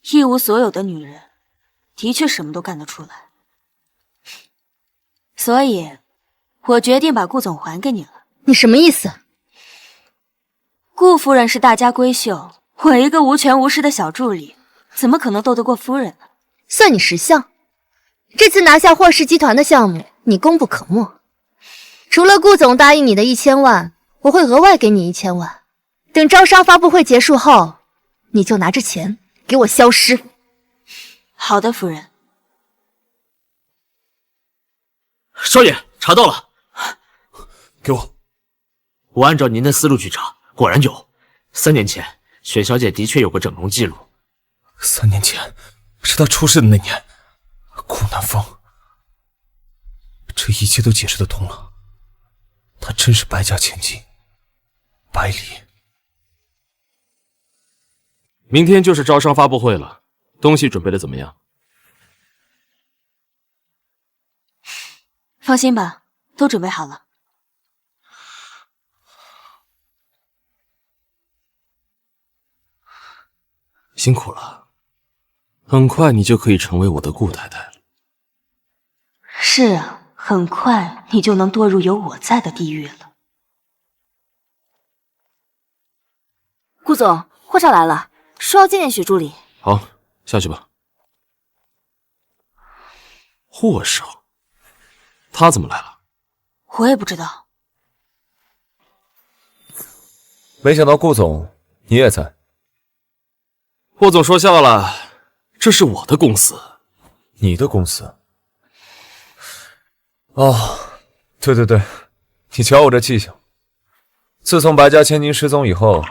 一无所有的女人，的确什么都干得出来。所以，我决定把顾总还给你了。你什么意思？顾夫人是大家闺秀，我一个无权无势的小助理，怎么可能斗得过夫人呢？算你识相。这次拿下霍氏集团的项目，你功不可没。除了顾总答应你的1000万，我会额外给你1000万。等招商发布会结束后，你就拿着钱给我消失。好的，夫人。少爷，查到了，给我。我按照您的思路去查，果然有。3年前，雪小姐的确有个整容记录。3年前，是她出事的那年。顾南风，这一切都解释得通了。她真是白家千金，百里。明天就是招商发布会了，东西准备的怎么样？放心吧，都准备好了。辛苦了，很快你就可以成为我的顾太太了。是啊，很快你就能堕入有我在的地狱了。顾总，霍少来了，说要见见许助理。好，下去吧。霍少，他怎么来了？我也不知道。没想到顾总你也在。霍总说笑了，这是我的公司。你的公司？哦，对对对，你瞧我这记性。自从白家千金失踪以后，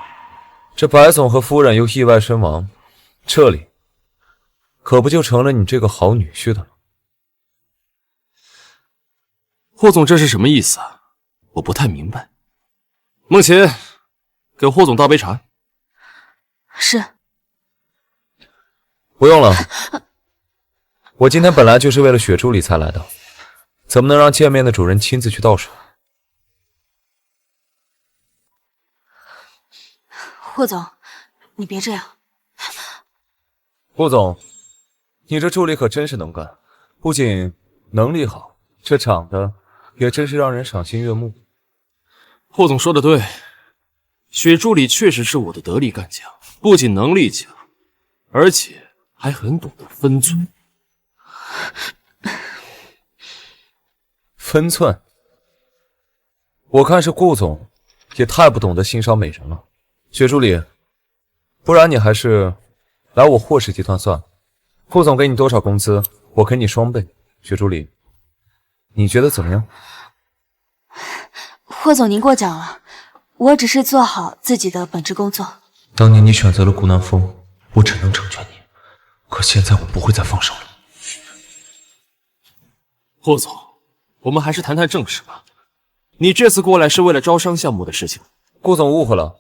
这白总和夫人又意外身亡，这里可不就成了你这个好女婿的了？霍总这是什么意思啊？我不太明白。梦琴，给霍总倒杯茶。是。不用了，我今天本来就是为了雪助理才来的，怎么能让见面的主人亲自去倒水？霍总，你别这样。顾总，你这助理可真是能干，不仅能力好，这长得也真是让人赏心悦目。霍总说的对，雪助理确实是我的得力干将，不仅能力强，而且还很懂得分寸。分寸？我看是顾总也太不懂得欣赏美人了。雪助理，不然你还是来我霍氏集团算了。顾总给你多少工资，我给你双倍。雪助理，你觉得怎么样？霍总您过奖了，我只是做好自己的本职工作。当年你选择了顾南风，我只能成全你。可现在我不会再放手了。霍总，我们还是谈谈正事吧。你这次过来是为了招商项目的事情。顾总误会了，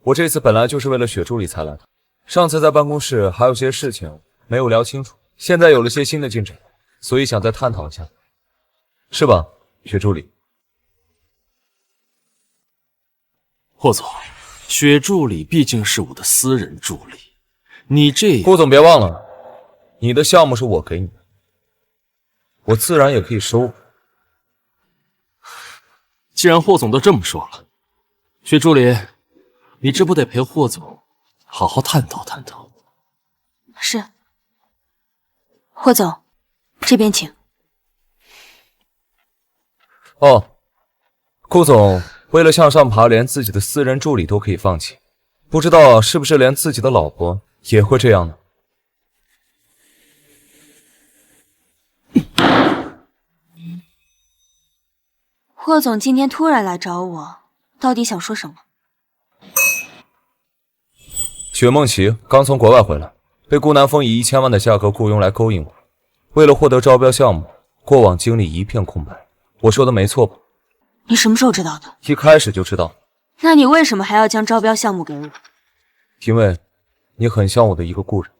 我这次本来就是为了雪助理才来的。上次在办公室还有些事情没有聊清楚，现在有了些新的进展，所以想再探讨一下，是吧，雪助理？霍总，雪助理毕竟是我的私人助理。你这……顾总别忘了，你的项目是我给你的，我自然也可以收。既然霍总都这么说了，雪助理，你这不得陪霍总好好探讨探讨？是。霍总，这边请。哦，顾总为了向上爬，连自己的私人助理都可以放弃，不知道是不是连自己的老婆也会这样呢？霍总今天突然来找我，到底想说什么？雪梦琪刚从国外回来，被顾南风以1000万的价格雇佣来勾引我，为了获得招标项目，过往经历一片空白。我说的没错吧？你什么时候知道的？一开始就知道。那你为什么还要将招标项目给我？因为你很像我的一个故人。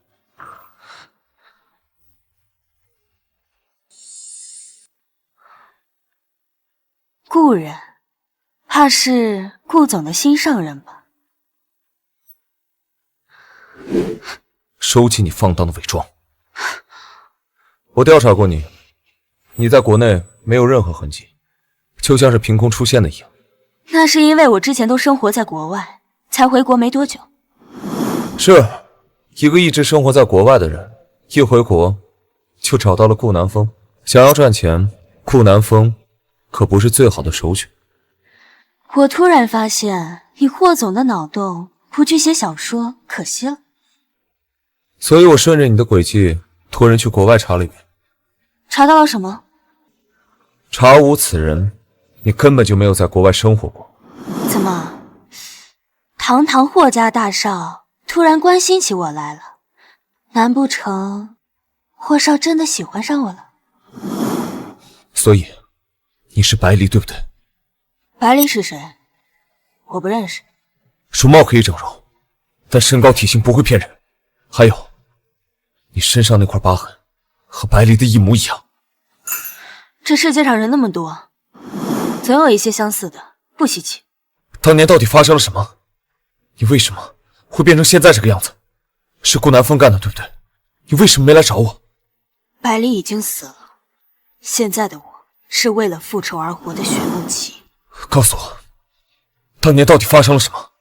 顾人，怕是顾总的心上人吧？收起你放荡的伪装。我调查过你，你在国内没有任何痕迹，就像是凭空出现的一样。那是因为我之前都生活在国外，才回国没多久。是一个一直生活在国外的人，一回国就找到了顾南风。想要赚钱，顾南风可不是最好的首选。我突然发现，以霍总的脑洞，不去写小说，可惜了。所以我顺着你的轨迹，托人去国外查了一遍。查到了什么？查无此人，你根本就没有在国外生活过。怎么，堂堂霍家大少突然关心起我来了？难不成霍少真的喜欢上我了？所以，你是白离对不对？白离是谁？我不认识。容貌可以整容，但身高体型不会骗人。还有，你身上那块疤痕和白离的一模一样。这世界上人那么多，总有一些相似的，不稀奇。当年到底发生了什么？你为什么会变成现在这个样子？是顾南风干的，对不对？你为什么没来找我？白离已经死了，现在的我是为了复仇而活的雪梦琪。告诉我，当年到底发生了什么？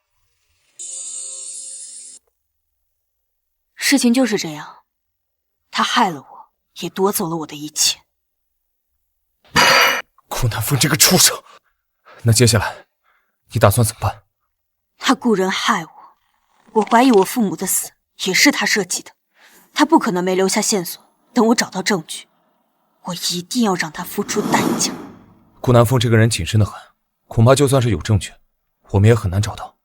事情就是这样，他害了我，也夺走了我的一切。顾南风这个畜生！那接下来你打算怎么办？他雇人害我，我怀疑我父母的死也是他设计的，他不可能没留下线索。等我找到证据，我一定要让他付出代价。顾南风这个人谨慎的很，恐怕就算是有证据，我们也很难找到。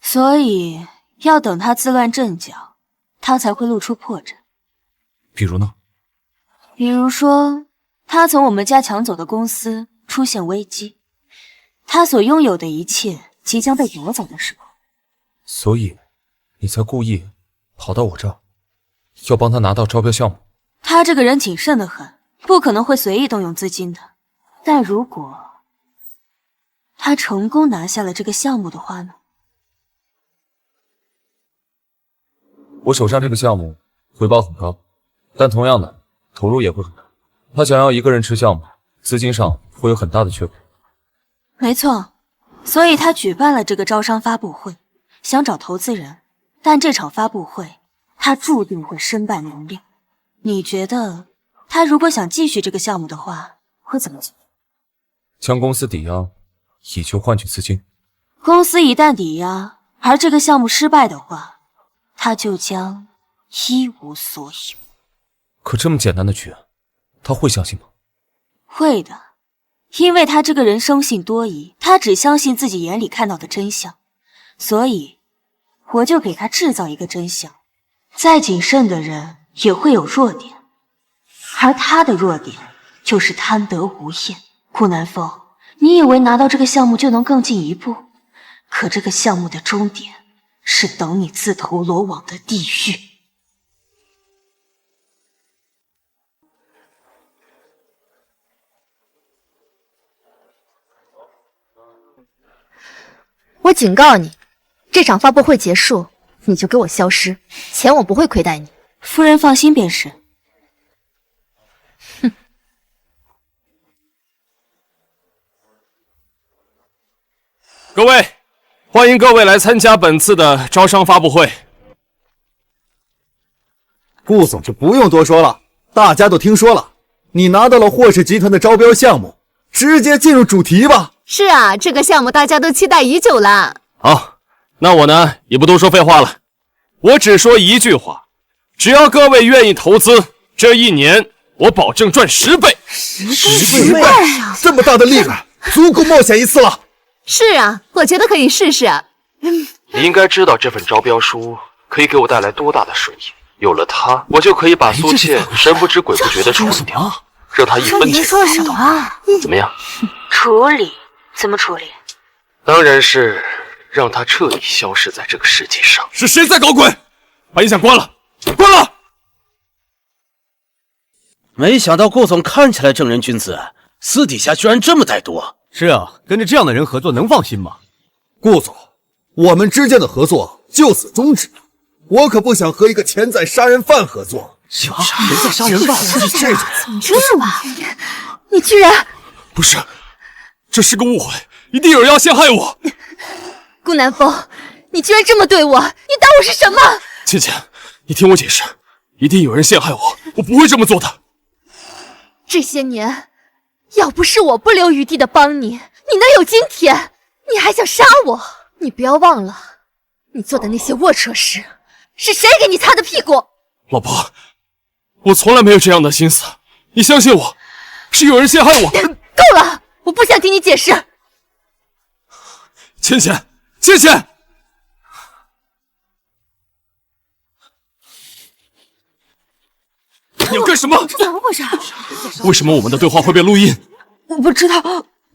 所以要等他自乱阵脚，他才会露出破绽。比如呢？比如说，他从我们家抢走的公司出现危机，他所拥有的一切即将被夺走的时候。所以，你才故意跑到我这儿，要帮他拿到招标项目。他这个人谨慎得很，不可能会随意动用资金的。但如果他成功拿下了这个项目的话呢？我手上这个项目回报很高，但同样的投入也会很大。他想要一个人吃项目，资金上会有很大的缺口。没错，所以他举办了这个招商发布会，想找投资人。但这场发布会，他注定会身败名裂。你觉得他如果想继续这个项目的话，会怎么做？将公司抵押，以求换取资金。公司一旦抵押，而这个项目失败的话，他就将一无所有。可这么简单的局，他会相信吗？会的，因为他这个人生性多疑，他只相信自己眼里看到的真相，所以我就给他制造一个真相。再谨慎的人也会有弱点，而他的弱点就是贪得无厌。顾南风，你以为拿到这个项目就能更进一步？可这个项目的终点是等你自投罗网的地狱。我警告你，这场发布会结束，你就给我消失，钱我不会亏待你。夫人放心便是。哼。各位，欢迎各位来参加本次的招商发布会。顾总就不用多说了，大家都听说了，你拿到了霍氏集团的招标项目，直接进入主题吧。是啊，这个项目大家都期待已久了。好，那我呢也不多说废话了，我只说一句话，只要各位愿意投资，这一年我保证赚10倍。10倍啊！这么大的利润，足够冒险一次了。是啊，我觉得可以试试啊。你应该知道这份招标书可以给我带来多大的收益。有了它，我就可以把苏倩神不知鬼不觉的处理掉，让她一分钱说什么？怎么样？处理？怎么处理？当然是让她彻底消失在这个世界上。是谁在搞鬼？把音响关了，关了！没想到顾总看起来正人君子，私底下居然这么歹毒，是啊，跟着这样的人合作能放心吗？顾总，我们之间的合作就此终止。我可不想和一个潜在杀人犯合作。潜在杀人犯？这种你真是吧？你居然……不是，这是个误会，一定有人要陷害我。顾南风，你居然这么对我，你当我是什么？倩倩，你听我解释，一定有人陷害我，我不会这么做的。这些年，要不是我不留余地的帮你，你能有今天？你还想杀我？你不要忘了，你做的那些龌龊事，是谁给你擦的屁股？老婆，我从来没有这样的心思，你相信我，是有人陷害我。够了，我不想听你解释。倩倩，倩倩，你要干什么？怎么回事？为什么我们的对话会被录音？我不知道，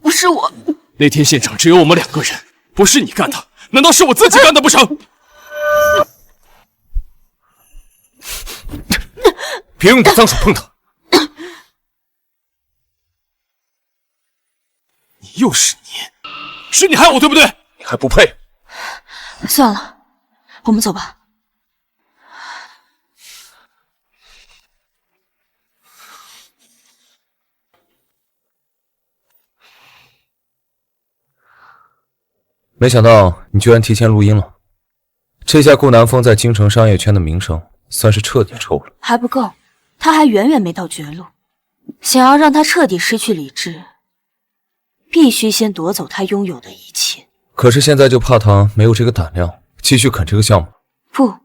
不是我。那天现场只有我们2个人，不是你干的，难道是我自己干的不成？别用你的脏手碰他！又是你，是你害我对不对？你还不配！算了，我们走吧。没想到你居然提前录音了，这下顾南风在京城商业圈的名声算是彻底臭了。还不够，他还远远没到绝路。想要让他彻底失去理智，必须先夺走他拥有的一切。可是现在就怕他没有这个胆量继续啃这个项目。不，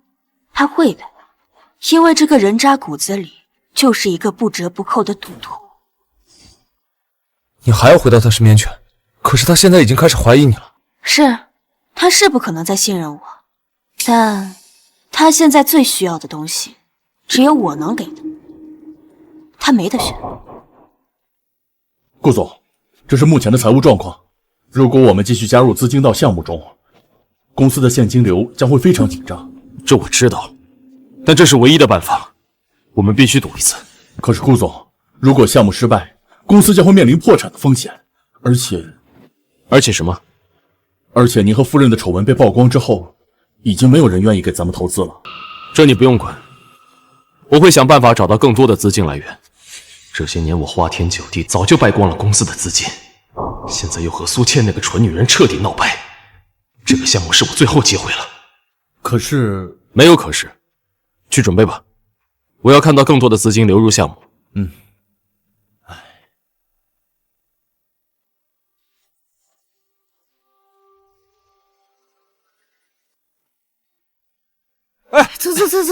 他会的，因为这个人渣骨子里就是一个不折不扣的赌徒。你还要回到他身边去？可是他现在已经开始怀疑你了。是，他是不可能再信任我，但他现在最需要的东西，只有我能给的，他没得选。顾总，这是目前的财务状况。如果我们继续加入资金到项目中，公司的现金流将会非常紧张。这我知道，但这是唯一的办法，我们必须赌一次。可是顾总，如果项目失败，公司将会面临破产的风险，而且什么？而且您和夫人的丑闻被曝光之后，已经没有人愿意给咱们投资了。这你不用管，我会想办法找到更多的资金来源。这些年我花天酒地，早就败光了公司的资金，现在又和苏倩那个蠢女人彻底闹掰，这个项目是我最后机会了。可是没有可是，去准备吧，我要看到更多的资金流入项目。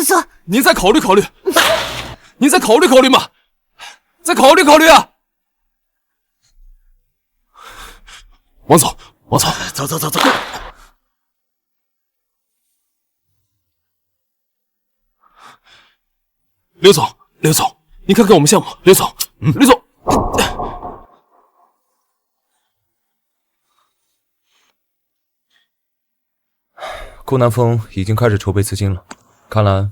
走，您再考虑考虑，您再考虑考虑嘛，再考虑考虑啊！王总，走。刘总，您看看我们项目。刘总，刘总。顾南风已经开始筹备资金了，看来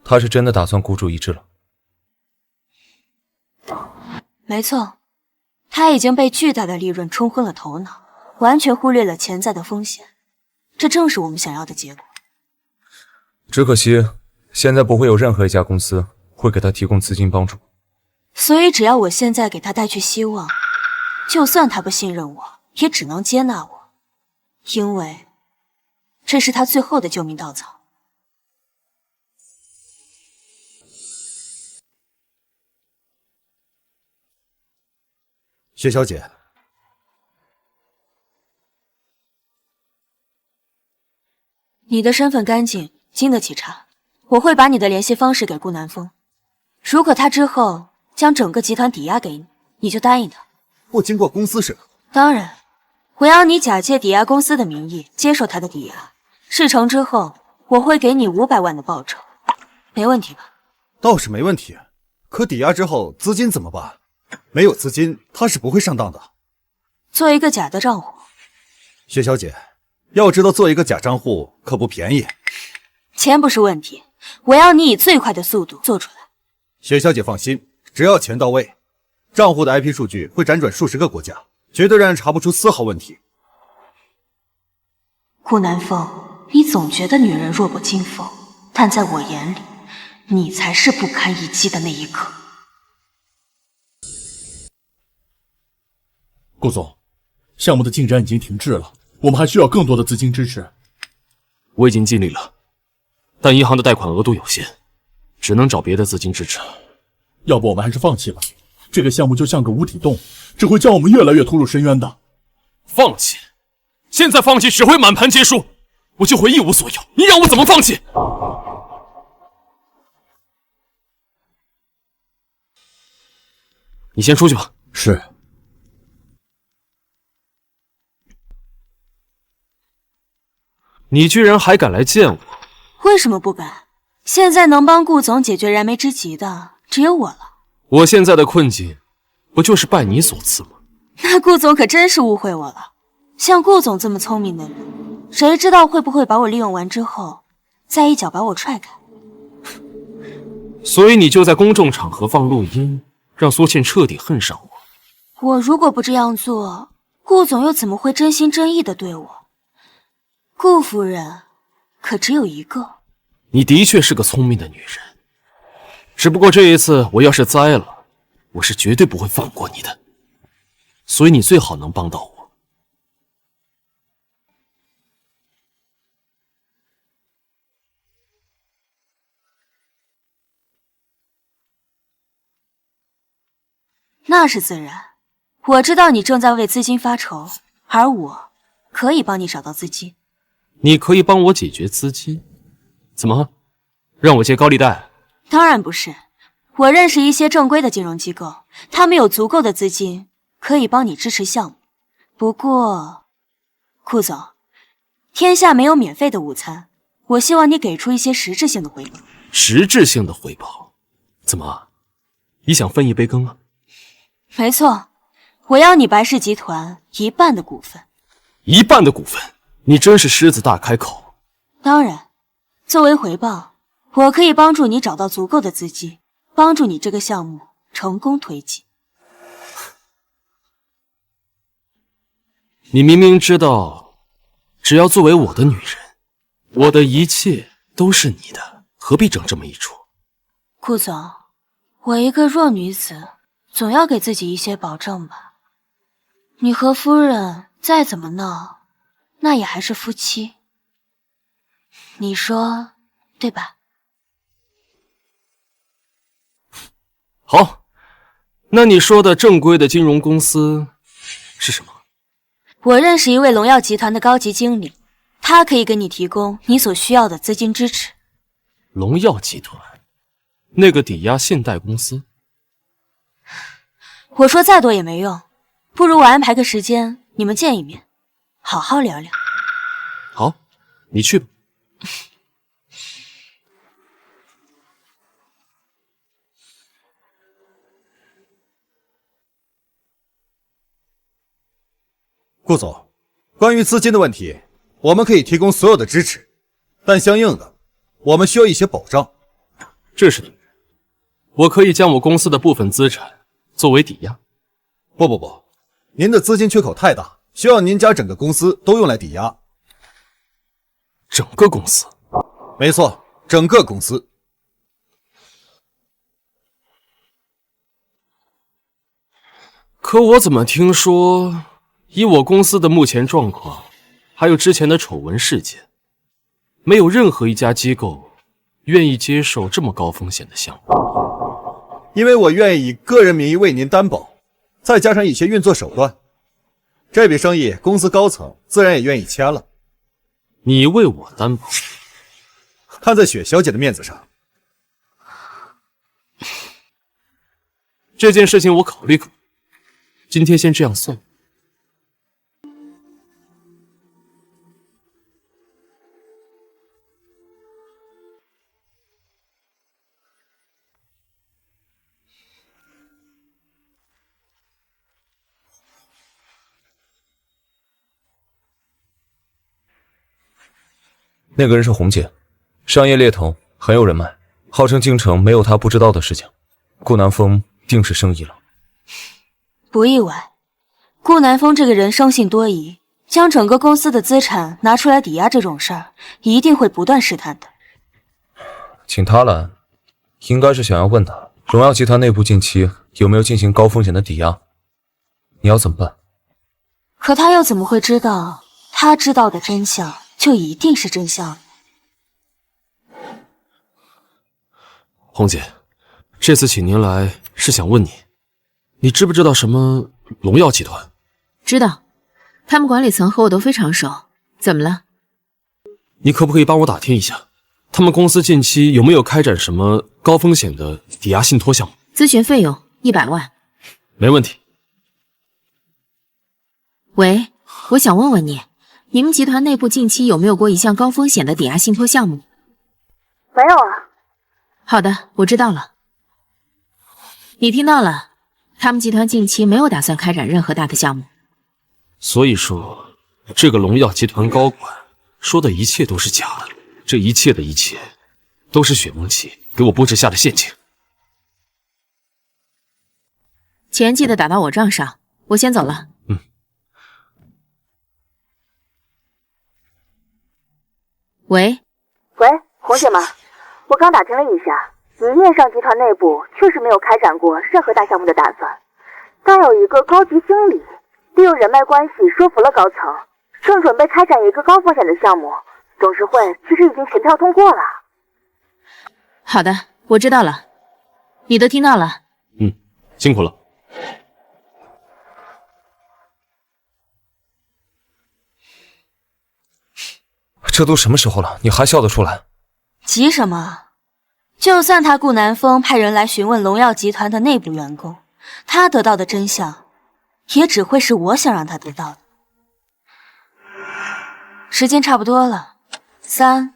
他是真的打算孤注一掷了。没错，他已经被巨大的利润冲昏了头脑，完全忽略了潜在的风险。这正是我们想要的结果。只可惜，现在不会有任何一家公司会给他提供资金帮助。所以只要我现在给他带去希望，就算他不信任我，也只能接纳我，因为这是他最后的救命稻草。薛小姐，你的身份干净，经得起查。我会把你的联系方式给顾南风，如果他之后将整个集团抵押给你，你就答应他。不经过公司审核？当然，我要你假借抵押公司的名义接受他的抵押，事成之后，我会给你500万的报酬，没问题吧？倒是没问题，可抵押之后资金怎么办？没有资金，他是不会上当的。做一个假的账户。薛小姐，要知道做一个假账户可不便宜。钱不是问题，我要你以最快的速度做出来。薛小姐放心，只要钱到位，账户的 IP 数据会辗转数10个国家，绝对让人查不出丝毫问题。顾南风，你总觉得女人弱不禁风，但在我眼里，你才是不堪一击的那一个。顾总，项目的进展已经停滞了，我们还需要更多的资金支持。我已经尽力了，但银行的贷款额度有限，只能找别的资金支持。要不我们还是放弃吧，这个项目就像个无底洞，只会将我们越来越拖入深渊的。放弃？现在放弃只会满盘皆输，我就会一无所有。你让我怎么放弃？你先出去吧。是。你居然还敢来见我？为什么不敢？现在能帮顾总解决燃眉之急的只有我了。我现在的困境，不就是拜你所赐吗？那顾总可真是误会我了。像顾总这么聪明的人，谁知道会不会把我利用完之后，再一脚把我踹开？所以你就在公众场合放录音，让苏倩彻底恨上我。我如果不这样做，顾总又怎么会真心真意的对我？顾夫人可只有一个。你的确是个聪明的女人，只不过这一次我要是栽了，我是绝对不会放过你的。所以你最好能帮到我。那是自然，我知道你正在为资金发愁，而我可以帮你找到资金。你可以帮我解决资金？怎么，让我借高利贷？当然不是，我认识一些正规的金融机构，他们有足够的资金可以帮你支持项目。不过，顾总，天下没有免费的午餐，我希望你给出一些实质性的回报。实质性的回报？怎么，你想分一杯羹啊？没错，我要你白氏集团1半的股份。1半的股份？你真是狮子大开口。当然，作为回报，我可以帮助你找到足够的资金，帮助你这个项目成功推进。你明明知道，只要作为我的女人，我的一切都是你的，何必整这么一出？顾总，我一个弱女子，总要给自己一些保证吧。你和夫人再怎么闹，那也还是夫妻，你说对吧？好，那你说的正规的金融公司是什么？我认识一位荣耀集团的高级经理，他可以给你提供你所需要的资金支持。荣耀集团？那个抵押信贷公司？我说再多也没用，不如我安排个时间，你们见一面，好好聊聊。好，你去吧。顾总，关于资金的问题，我们可以提供所有的支持，但相应的，我们需要一些保障。这是你，我可以将我公司的部分资产作为抵押。不，您的资金缺口太大，需要您将整个公司都用来抵押。整个公司？没错，整个公司。可我怎么听说，以我公司的目前状况，还有之前的丑闻事件，没有任何一家机构愿意接受这么高风险的项目。因为我愿意以个人名义为您担保，再加上一些运作手段，这笔生意公司高层自然也愿意签了。你为我担保？看在雪小姐的面子上，这件事情我考虑考虑，今天先这样算。那个人是红姐，商业猎头，很有人脉，号称京城没有她不知道的事情。顾南风定是生意了。不意外，顾南风这个人生性多疑，将整个公司的资产拿出来抵押这种事儿，一定会不断试探的。请他来，应该是想要问他荣耀集团内部近期有没有进行高风险的抵押，你要怎么办？可他又怎么会知道，他知道的真相就一定是真相？红姐，这次请您来是想问你知不知道什么荣耀集团？知道，他们管理层和我都非常熟。怎么了？你可不可以帮我打听一下，他们公司近期有没有开展什么高风险的抵押信托项目？咨询费用100万。没问题。喂，我想问问你，你们集团内部近期有没有过一项高风险的抵押信托项目？没有啊。好的，我知道了。你听到了，他们集团近期没有打算开展任何大的项目。所以说，这个荣耀集团高管说的一切都是假的，这一切的一切，都是雪梦琪给我布置下的陷阱。钱记得打到我账上，我先走了。喂，红姐吗？我刚打听了一下，明面上集团内部确实没有开展过任何大项目的打算，但有一个高级经理利用人脉关系说服了高层，正准备开展一个高风险的项目，董事会其实已经全票通过了。好的，我知道了，你都听到了。辛苦了。这都什么时候了，你还笑得出来？急什么？就算他顾南风派人来询问荣耀集团的内部员工，他得到的真相，也只会是我想让他得到的。时间差不多了，3、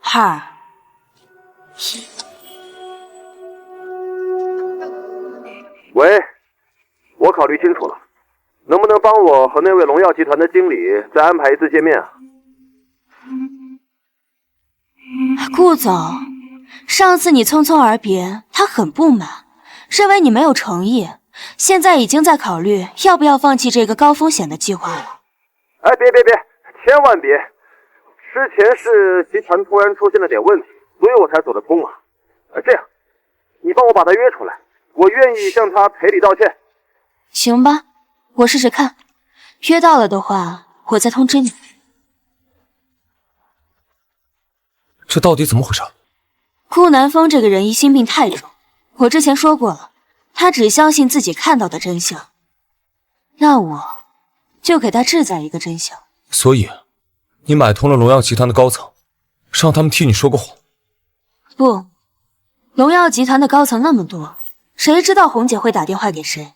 2、1。喂，我考虑清楚了，能不能帮我和那位荣耀集团的经理再安排一次见面啊？顾总，上次你匆匆而别，他很不满，认为你没有诚意，现在已经在考虑要不要放弃这个高风险的计划了。哎，别，千万别！之前是集团突然出现了点问题，所以我才走得通啊。这样，你帮我把他约出来，我愿意向他赔礼道歉。行吧，我试试看，约到了的话，我再通知你。这到底怎么回事？顾南风这个人疑心病太重，我之前说过了，他只相信自己看到的真相。那我就给他制造一个真相。所以，你买通了荣耀集团的高层，让他们替你说个谎？不，荣耀集团的高层那么多，谁知道红姐会打电话给谁？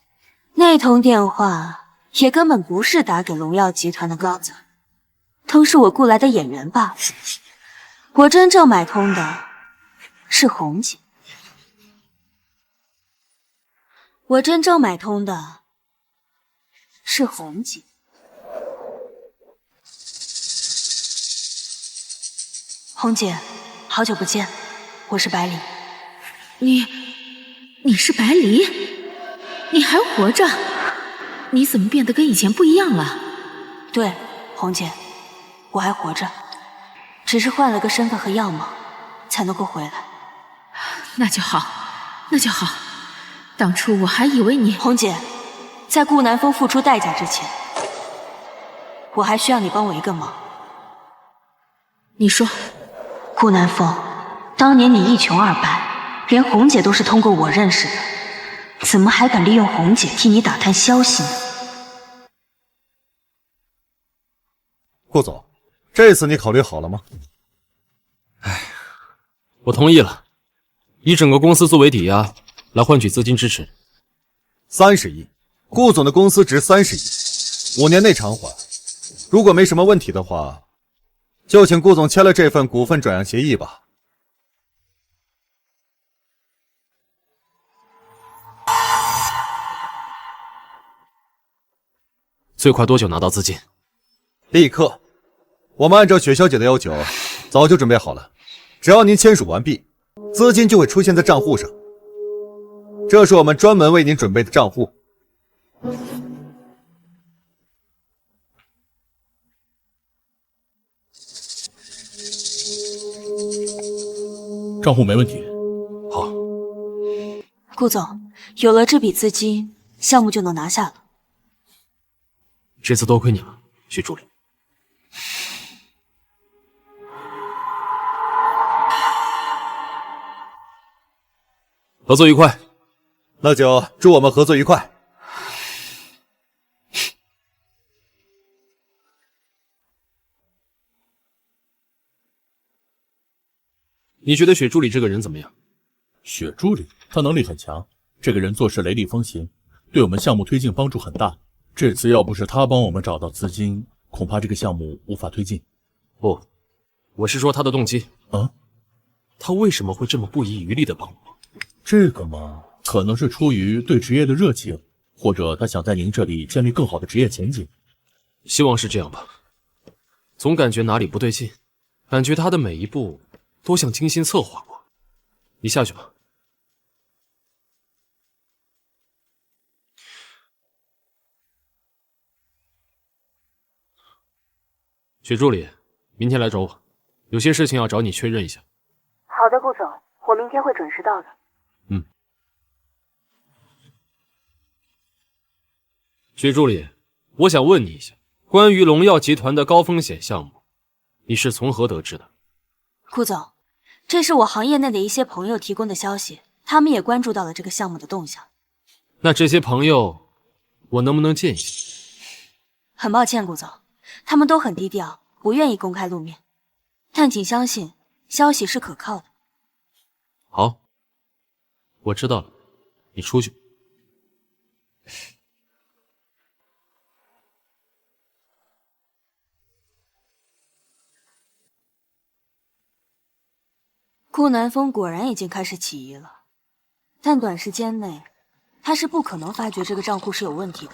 那通电话也根本不是打给荣耀集团的高层，都是我雇来的演员罢了。我真正买通的是红姐，我真正买通的是红姐。红姐，好久不见，我是百里。你是百里？你还活着？你怎么变得跟以前不一样了？对，红姐，我还活着。只是换了个身份和样貌，才能够回来。那就好，那就好。当初我还以为你……红姐，在顾南风付出代价之前，我还需要你帮我一个忙。你说。顾南风，当年你一穷二白，连红姐都是通过我认识的，怎么还敢利用红姐替你打探消息呢？顾总，这次你考虑好了吗？我同意了，以整个公司作为抵押，来换取资金支持。30亿，顾总的公司值30亿，5年内偿还。如果没什么问题的话，就请顾总签了这份股份转让协议吧。最快多久拿到资金？立刻。我们按照雪小姐的要求，早就准备好了。只要您签署完毕，资金就会出现在账户上。这是我们专门为您准备的账户。账户没问题。好，顾总，有了这笔资金，项目就能拿下了。这次多亏你了，徐助理。合作愉快。那就祝我们合作愉快。你觉得雪助理这个人怎么样？雪助理，他能力很强，这个人做事雷厉风行，对我们项目推进帮助很大。这次要不是他帮我们找到资金，恐怕这个项目无法推进。不，我是说他的动机。啊？他为什么会这么不遗余力的帮我？这个嘛，可能是出于对职业的热情，或者他想在您这里建立更好的职业前景。希望是这样吧。总感觉哪里不对劲，感觉他的每一步都像精心策划过。你下去吧。雪助理，明天来找我，有些事情要找你确认一下。好的，顾总，我明天会准时到的。雪助理，我想问你一下，关于龙耀集团的高风险项目，你是从何得知的？顾总，这是我行业内的一些朋友提供的消息，他们也关注到了这个项目的动向。那这些朋友，我能不能见一下？很抱歉，顾总，他们都很低调，不愿意公开露面。但请相信，消息是可靠的。好，我知道了，你出去。顾南风果然已经开始起疑了，但短时间内，他是不可能发觉这个账户是有问题的，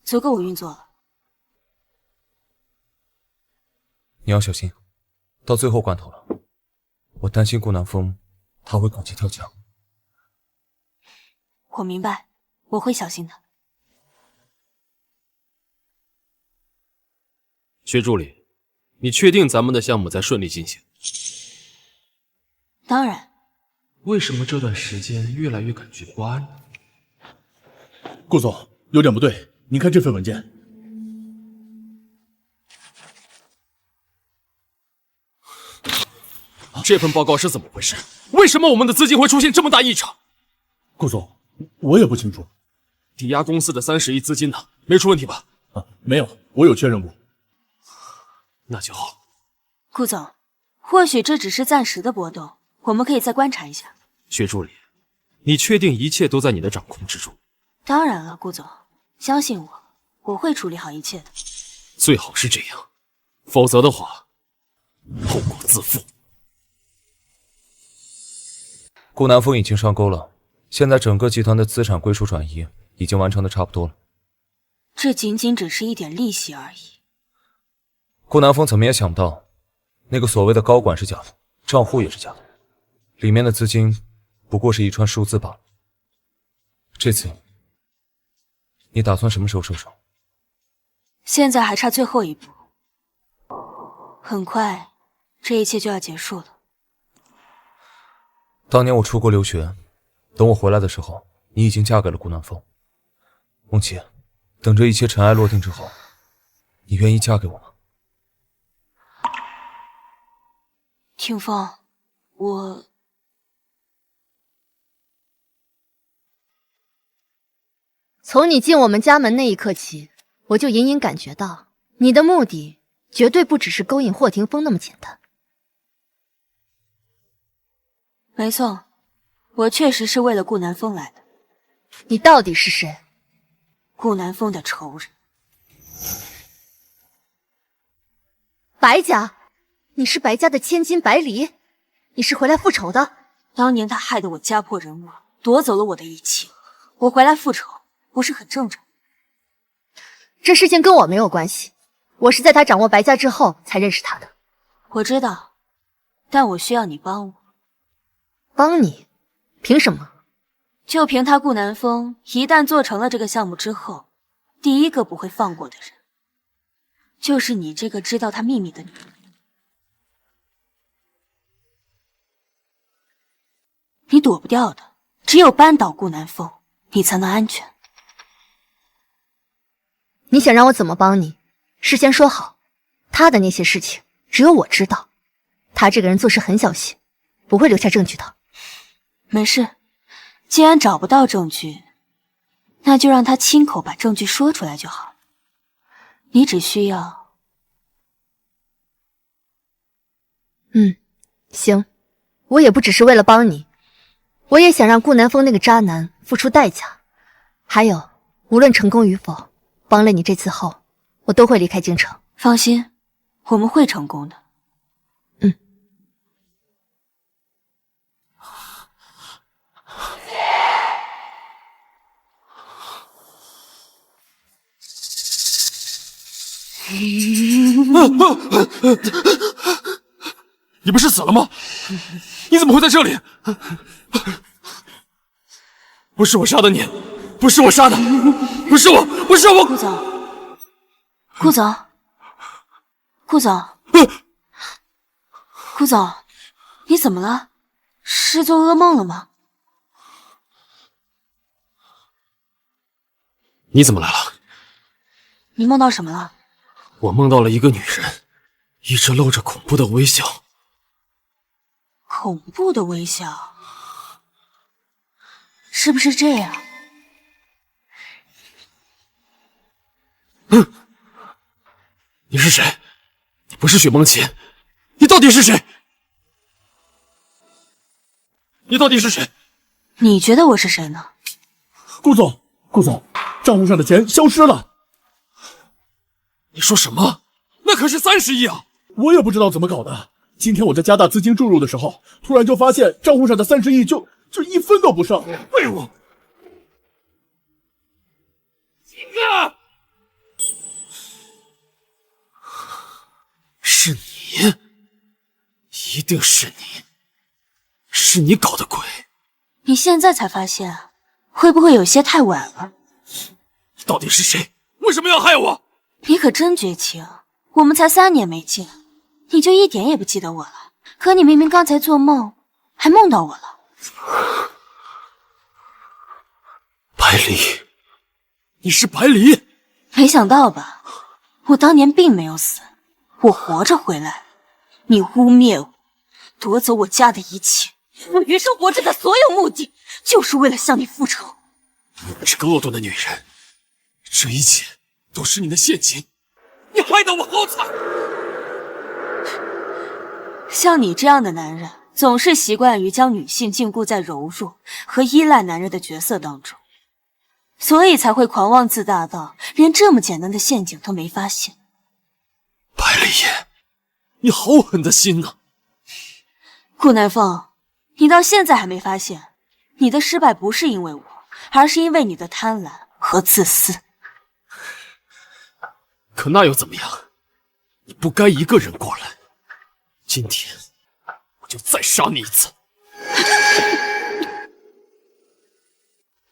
足够我运作了。你要小心，到最后关头了，我担心顾南风他会狗急跳墙。我明白，我会小心的。薛助理，你确定咱们的项目在顺利进行？当然。为什么这段时间越来越感觉不安？顾总，有点不对，您看这份文件。这份报告是怎么回事？为什么我们的资金会出现这么大异常？顾总，我也不清楚。抵押公司的30亿资金呢？没出问题吧？没有，我有确认过。那就好。顾总，或许这只是暂时的波动，我们可以再观察一下。薛助理，你确定一切都在你的掌控之中？当然了，顾总，相信我，我会处理好一切的。最好是这样，否则的话，后果自负。顾南风已经上钩了，现在整个集团的资产归属转移已经完成的差不多了。这仅仅只是一点利息而已。顾南风怎么也想不到，那个所谓的高管是假的，账户也是假的，里面的资金不过是一串数字罢了。这次你打算什么时候收手？现在还差最后一步，很快这一切就要结束了。当年我出国留学，等我回来的时候，你已经嫁给了顾南风。梦琪，等这一切尘埃落定之后，你愿意嫁给我吗？听风，从你进我们家门那一刻起，我就隐隐感觉到，你的目的绝对不只是勾引霍霆锋那么简单。没错，我确实是为了顾南风来的。你到底是谁？顾南风的仇人。白家？你是白家的千金白离？你是回来复仇的？当年他害得我家破人亡，夺走了我的一切，我回来复仇，不是很正常？这事情跟我没有关系，我是在他掌握白家之后才认识他的。我知道，但我需要你帮我。帮你？凭什么？就凭他顾南风一旦做成了这个项目之后，第一个不会放过的人，就是你这个知道他秘密的女人。躲不掉的，只有扳倒顾南风，你才能安全。你想让我怎么帮你？事先说好，他的那些事情只有我知道。他这个人做事很小心，不会留下证据的。没事，既然找不到证据，那就让他亲口把证据说出来就好。你只需要……行，我也不只是为了帮你，我也想让顾南风那个渣男付出代价。还有，无论成功与否，帮了你这次后，我都会离开京城。放心，我们会成功的。你不是死了吗？你怎么会在这里？不是我杀的你，不是我杀的，不是我。顾总，顾总，顾总，顾总，你怎么了？是做噩梦了吗？你怎么来了？你梦到什么了？我梦到了一个女人，一直露着恐怖的微笑。恐怖的微笑，是不是这样？你是谁？你不是许梦琪，你到底是谁？你到底是谁？你觉得我是谁呢？顾总，账户上的钱消失了。你说什么？那可是30亿啊！我也不知道怎么搞的。今天我在加大资金注入的时候，突然就发现账户上的30亿就1分都不剩。废物！是你，一定是你，是你搞的鬼！你现在才发现，会不会有些太晚了？到底是谁？为什么要害我？你可真绝情！我们才3年没见，你就一点也不记得我了。可你明明刚才做梦，还梦到我了。百里，你是百里？没想到吧？我当年并没有死，我活着回来。你污蔑我，夺走我家的一切，我余生活着的所有目的，就是为了向你复仇。你这个恶毒的女人，这一切都是你的陷阱，你害得我好惨。像你这样的男人，总是习惯于将女性禁锢在柔弱和依赖男人的角色当中，所以才会狂妄自大到连这么简单的陷阱都没发现。百里，你好狠的心呐！顾南风，你到现在还没发现，你的失败不是因为我，而是因为你的贪婪和自私。可那又怎么样？你不该一个人过来。今天我就再杀你一次，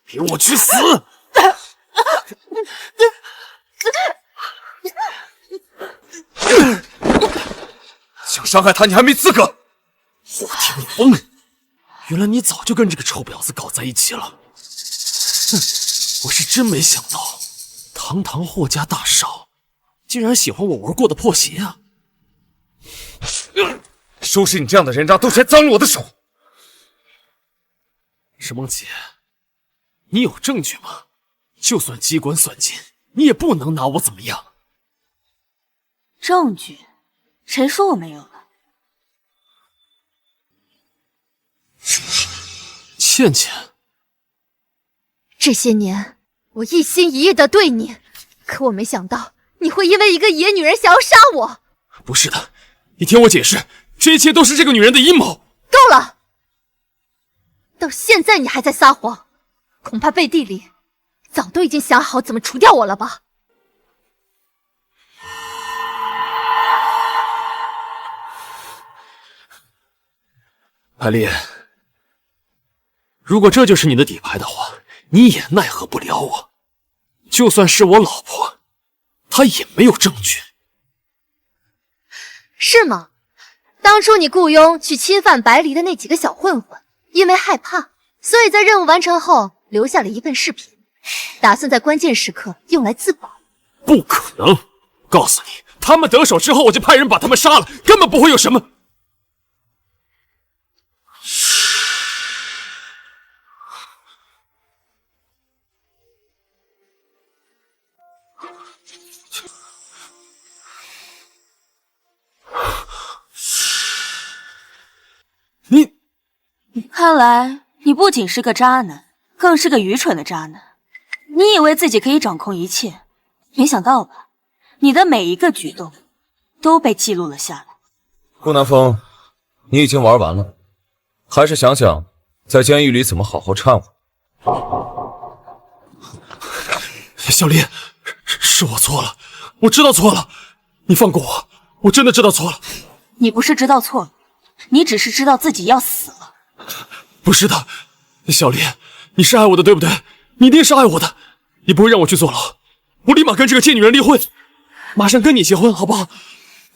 给我去死！想伤害他，你还没资格！霍天风，原来你早就跟这个臭婊子搞在一起了。哼，我是真没想到，堂堂霍家大少，竟然喜欢我玩过的破鞋啊！收拾你这样的人渣，都先脏了我的手！石梦琪，你有证据吗？就算机关算尽，你也不能拿我怎么样。证据？谁说我没有了？倩倩，这些年我一心一意的对你，可我没想到你会因为一个野女人想要杀我。不是的，你听我解释，这一切都是这个女人的阴谋。够了！到现在你还在撒谎，恐怕背地里早都已经想好怎么除掉我了吧？百丽，如果这就是你的底牌的话，你也奈何不了我。就算是我老婆，她也没有证据。是吗？当初你雇佣去侵犯白离的那几个小混混，因为害怕，所以在任务完成后留下了一份饰品，打算在关键时刻用来自保。不可能！告诉你，他们得手之后，我就派人把他们杀了，根本不会有什么。看来你不仅是个渣男，更是个愚蠢的渣男。你以为自己可以掌控一切，没想到吧？你的每一个举动都被记录了下来。顾南风，你已经玩完了，还是想想在监狱里怎么好好忏悔。小林，是我错了，我知道错了，你放过我，我真的知道错了。你不是知道错了，你只是知道自己要死了。不是的，小林，你是爱我的，对不对？你一定是爱我的，你不会让我去坐牢，我立马跟这个贱女人离婚，马上跟你结婚，好不好？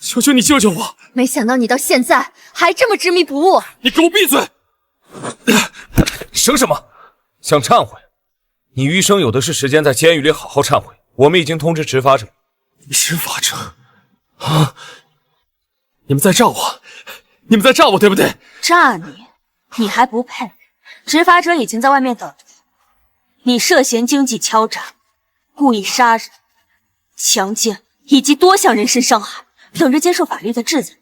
求求你救救我！没想到你到现在还这么执迷不悟。你给我闭嘴！生什么？想忏悔？你余生有的是时间在监狱里好好忏悔。我们已经通知执法者。执法者？啊！你们在诈我，你们在诈我，对不对？诈你？你还不配！执法者已经在外面等着你，涉嫌经济敲诈、故意杀人、强奸以及多项人身伤害，等着接受法律的制裁。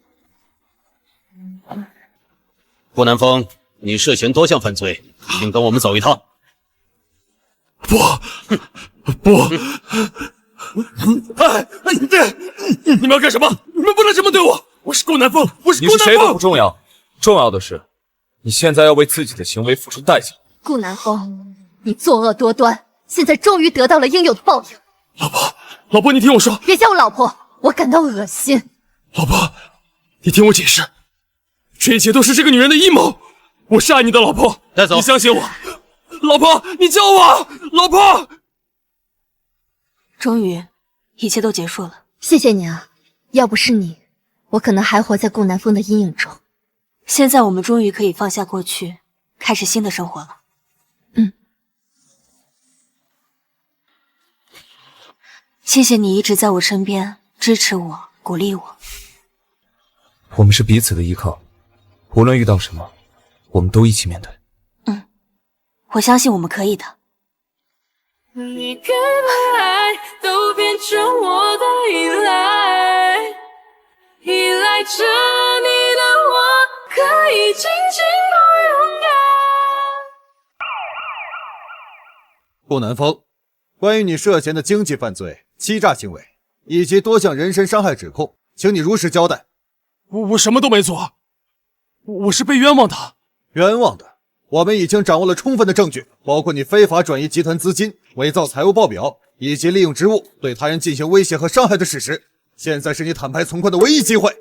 顾南风，你涉嫌多项犯罪，请跟我们走一趟。不！哎，你们要干什么？你们不能这么对我！我是顾南风，我是顾南风。你是谁都不重要，重要的是，你现在要为自己的行为付出代价。顾南风，你作恶多端，现在终于得到了应有的报应。老婆，你听我说，别叫我老婆，我感到恶心。老婆，你听我解释，这一切都是这个女人的阴谋。我是爱你的，老婆，带走，你相信我。老婆，你救我！老婆，终于，一切都结束了。谢谢你啊，要不是你，我可能还活在顾南风的阴影中。现在我们终于可以放下过去，开始新的生活了。谢谢你一直在我身边，支持我，鼓励我。我们是彼此的依靠，无论遇到什么，我们都一起面对。我相信我们可以的。你给的爱都变成我的依赖，依赖着你的我可以尽情而勇敢。顾南风，关于你涉嫌的经济犯罪、欺诈行为以及多项人身伤害指控，请你如实交代。我什么都没做，我是被冤枉的。冤枉的？我们已经掌握了充分的证据，包括你非法转移集团资金、伪造财务报表以及利用职务对他人进行威胁和伤害的事实。现在是你坦白从宽的唯一机会。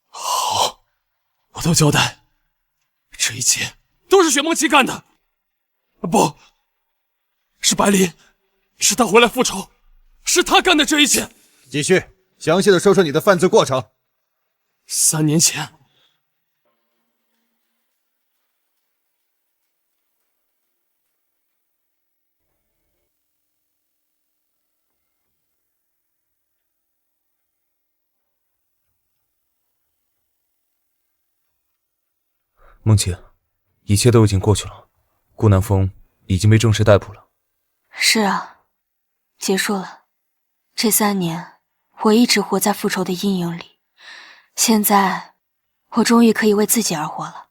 好，我都交代。这一切都是雪梦琪干的。不，是白灵，是他回来复仇，是他干的这一切。继续详细的说说你的犯罪过程。3年前，梦琪，一切都已经过去了，顾南风已经被正式逮捕了。是啊，结束了。这3年，我一直活在复仇的阴影里，现在，我终于可以为自己而活了。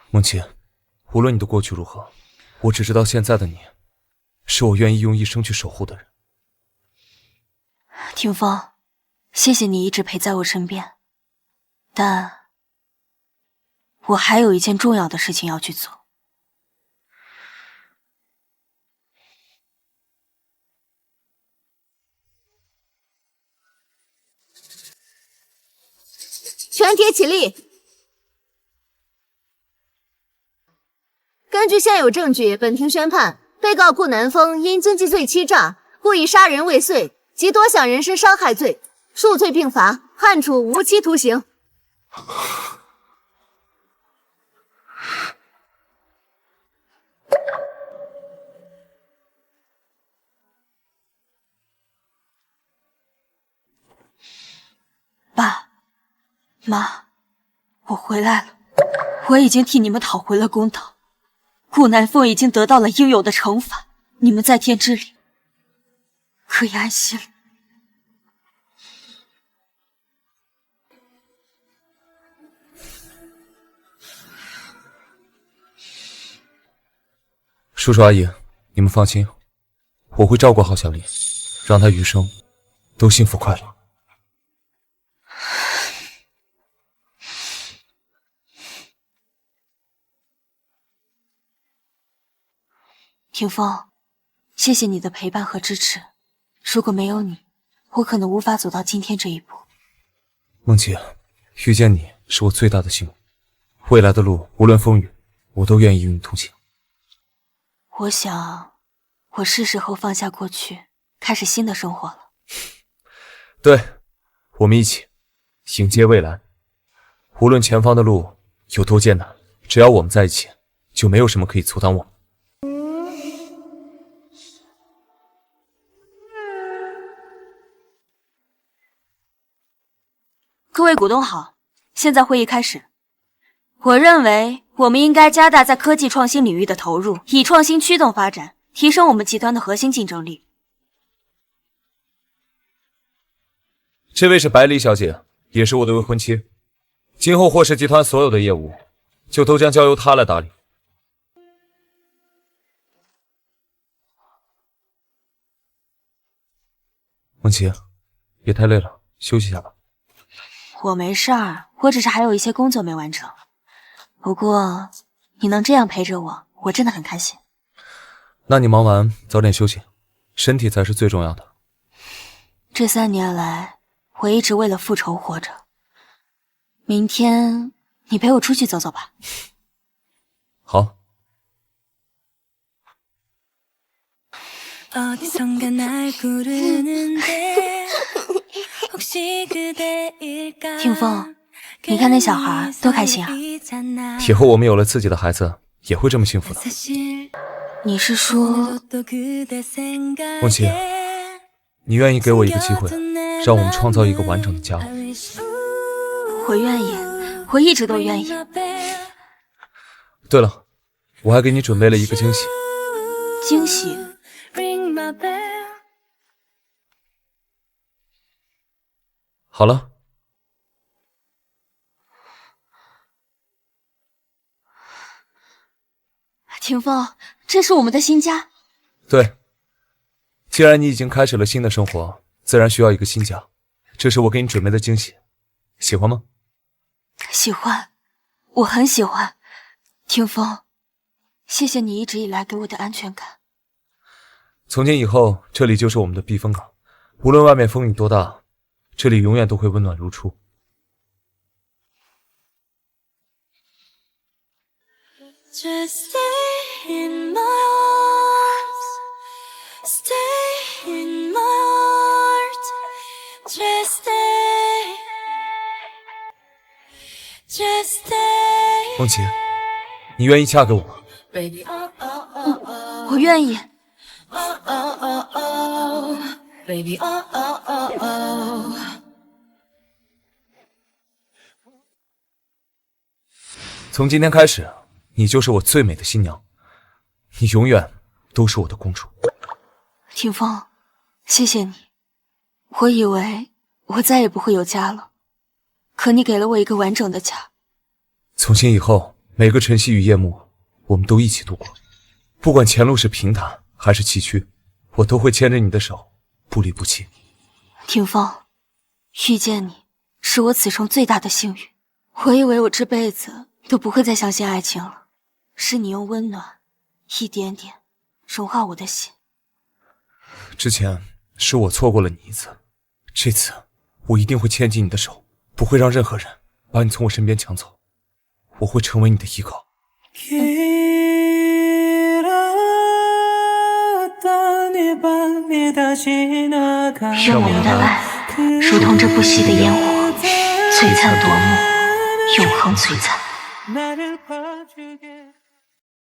梦琪，无论你的过去如何，我只知道现在的你，是我愿意用一生去守护的人。霆锋，谢谢你一直陪在我身边，但我还有一件重要的事情要去做。全体起立！根据现有证据，本庭宣判，被告顾南风因经济罪欺诈、故意杀人未遂及多项人身伤害罪，数罪并罚，判处无期徒刑。妈，我回来了，我已经替你们讨回了公道，顾南风已经得到了应有的惩罚，你们在天之灵可以安心了。叔叔阿姨，你们放心，我会照顾好小丽，让她余生都幸福快乐。霆锋，谢谢你的陪伴和支持，如果没有你，我可能无法走到今天这一步。梦姐，遇见你是我最大的幸运，未来的路无论风雨，我都愿意与你同行。我想，我是时候放下过去，开始新的生活了。对，我们一起迎接未来。无论前方的路有多艰难，只要我们在一起，就没有什么可以阻挡我们。各位股东好，现在会议开始。我认为我们应该加大在科技创新领域的投入，以创新驱动发展，提升我们集团的核心竞争力。这位是百里小姐，也是我的未婚妻。今后霍氏集团所有的业务，就都将交由她来打理。梦琪，别太累了，休息一下吧。我没事儿，我只是还有一些工作没完成。不过你能这样陪着我，我真的很开心。那你忙完早点休息，身体才是最重要的。这3年来，我一直为了复仇活着。明天你陪我出去走走吧。好。霆锋，你看那小孩多开心啊！以后我们有了自己的孩子，也会这么幸福的。你是说，梦琪，你愿意给我一个机会，让我们创造一个完整的家吗？我愿意，我一直都愿意。对了，我还给你准备了一个惊喜。惊喜？好了。霆锋，这是我们的新家。对，既然你已经开始了新的生活，自然需要一个新家。这是我给你准备的惊喜，喜欢吗？喜欢，我很喜欢。霆锋，谢谢你一直以来给我的安全感。从今以后，这里就是我们的避风港，无论外面风雨多大，这里永远都会温暖如初。Just stay in my arms, stay in my heart, just stay. 梦琪，你愿意嫁给我吗？我愿意。从今天开始，你就是我最美的新娘，你永远都是我的公主。霆锋，谢谢你。我以为我再也不会有家了，可你给了我一个完整的家。从今以后，每个晨曦与夜幕，我们都一起度过。不管前路是平坦还是崎岖，我都会牵着你的手，不离不弃。霆锋，遇见你是我此生最大的幸运。我以为我这辈子都不会再相信爱情了，是你用温暖一点点融化我的心。之前是我错过了你一次，这次我一定会牵紧你的手，不会让任何人把你从我身边抢走，我会成为你的依靠。愿我们的爱如同这不熄的烟火，璀璨夺目，永恒璀璨。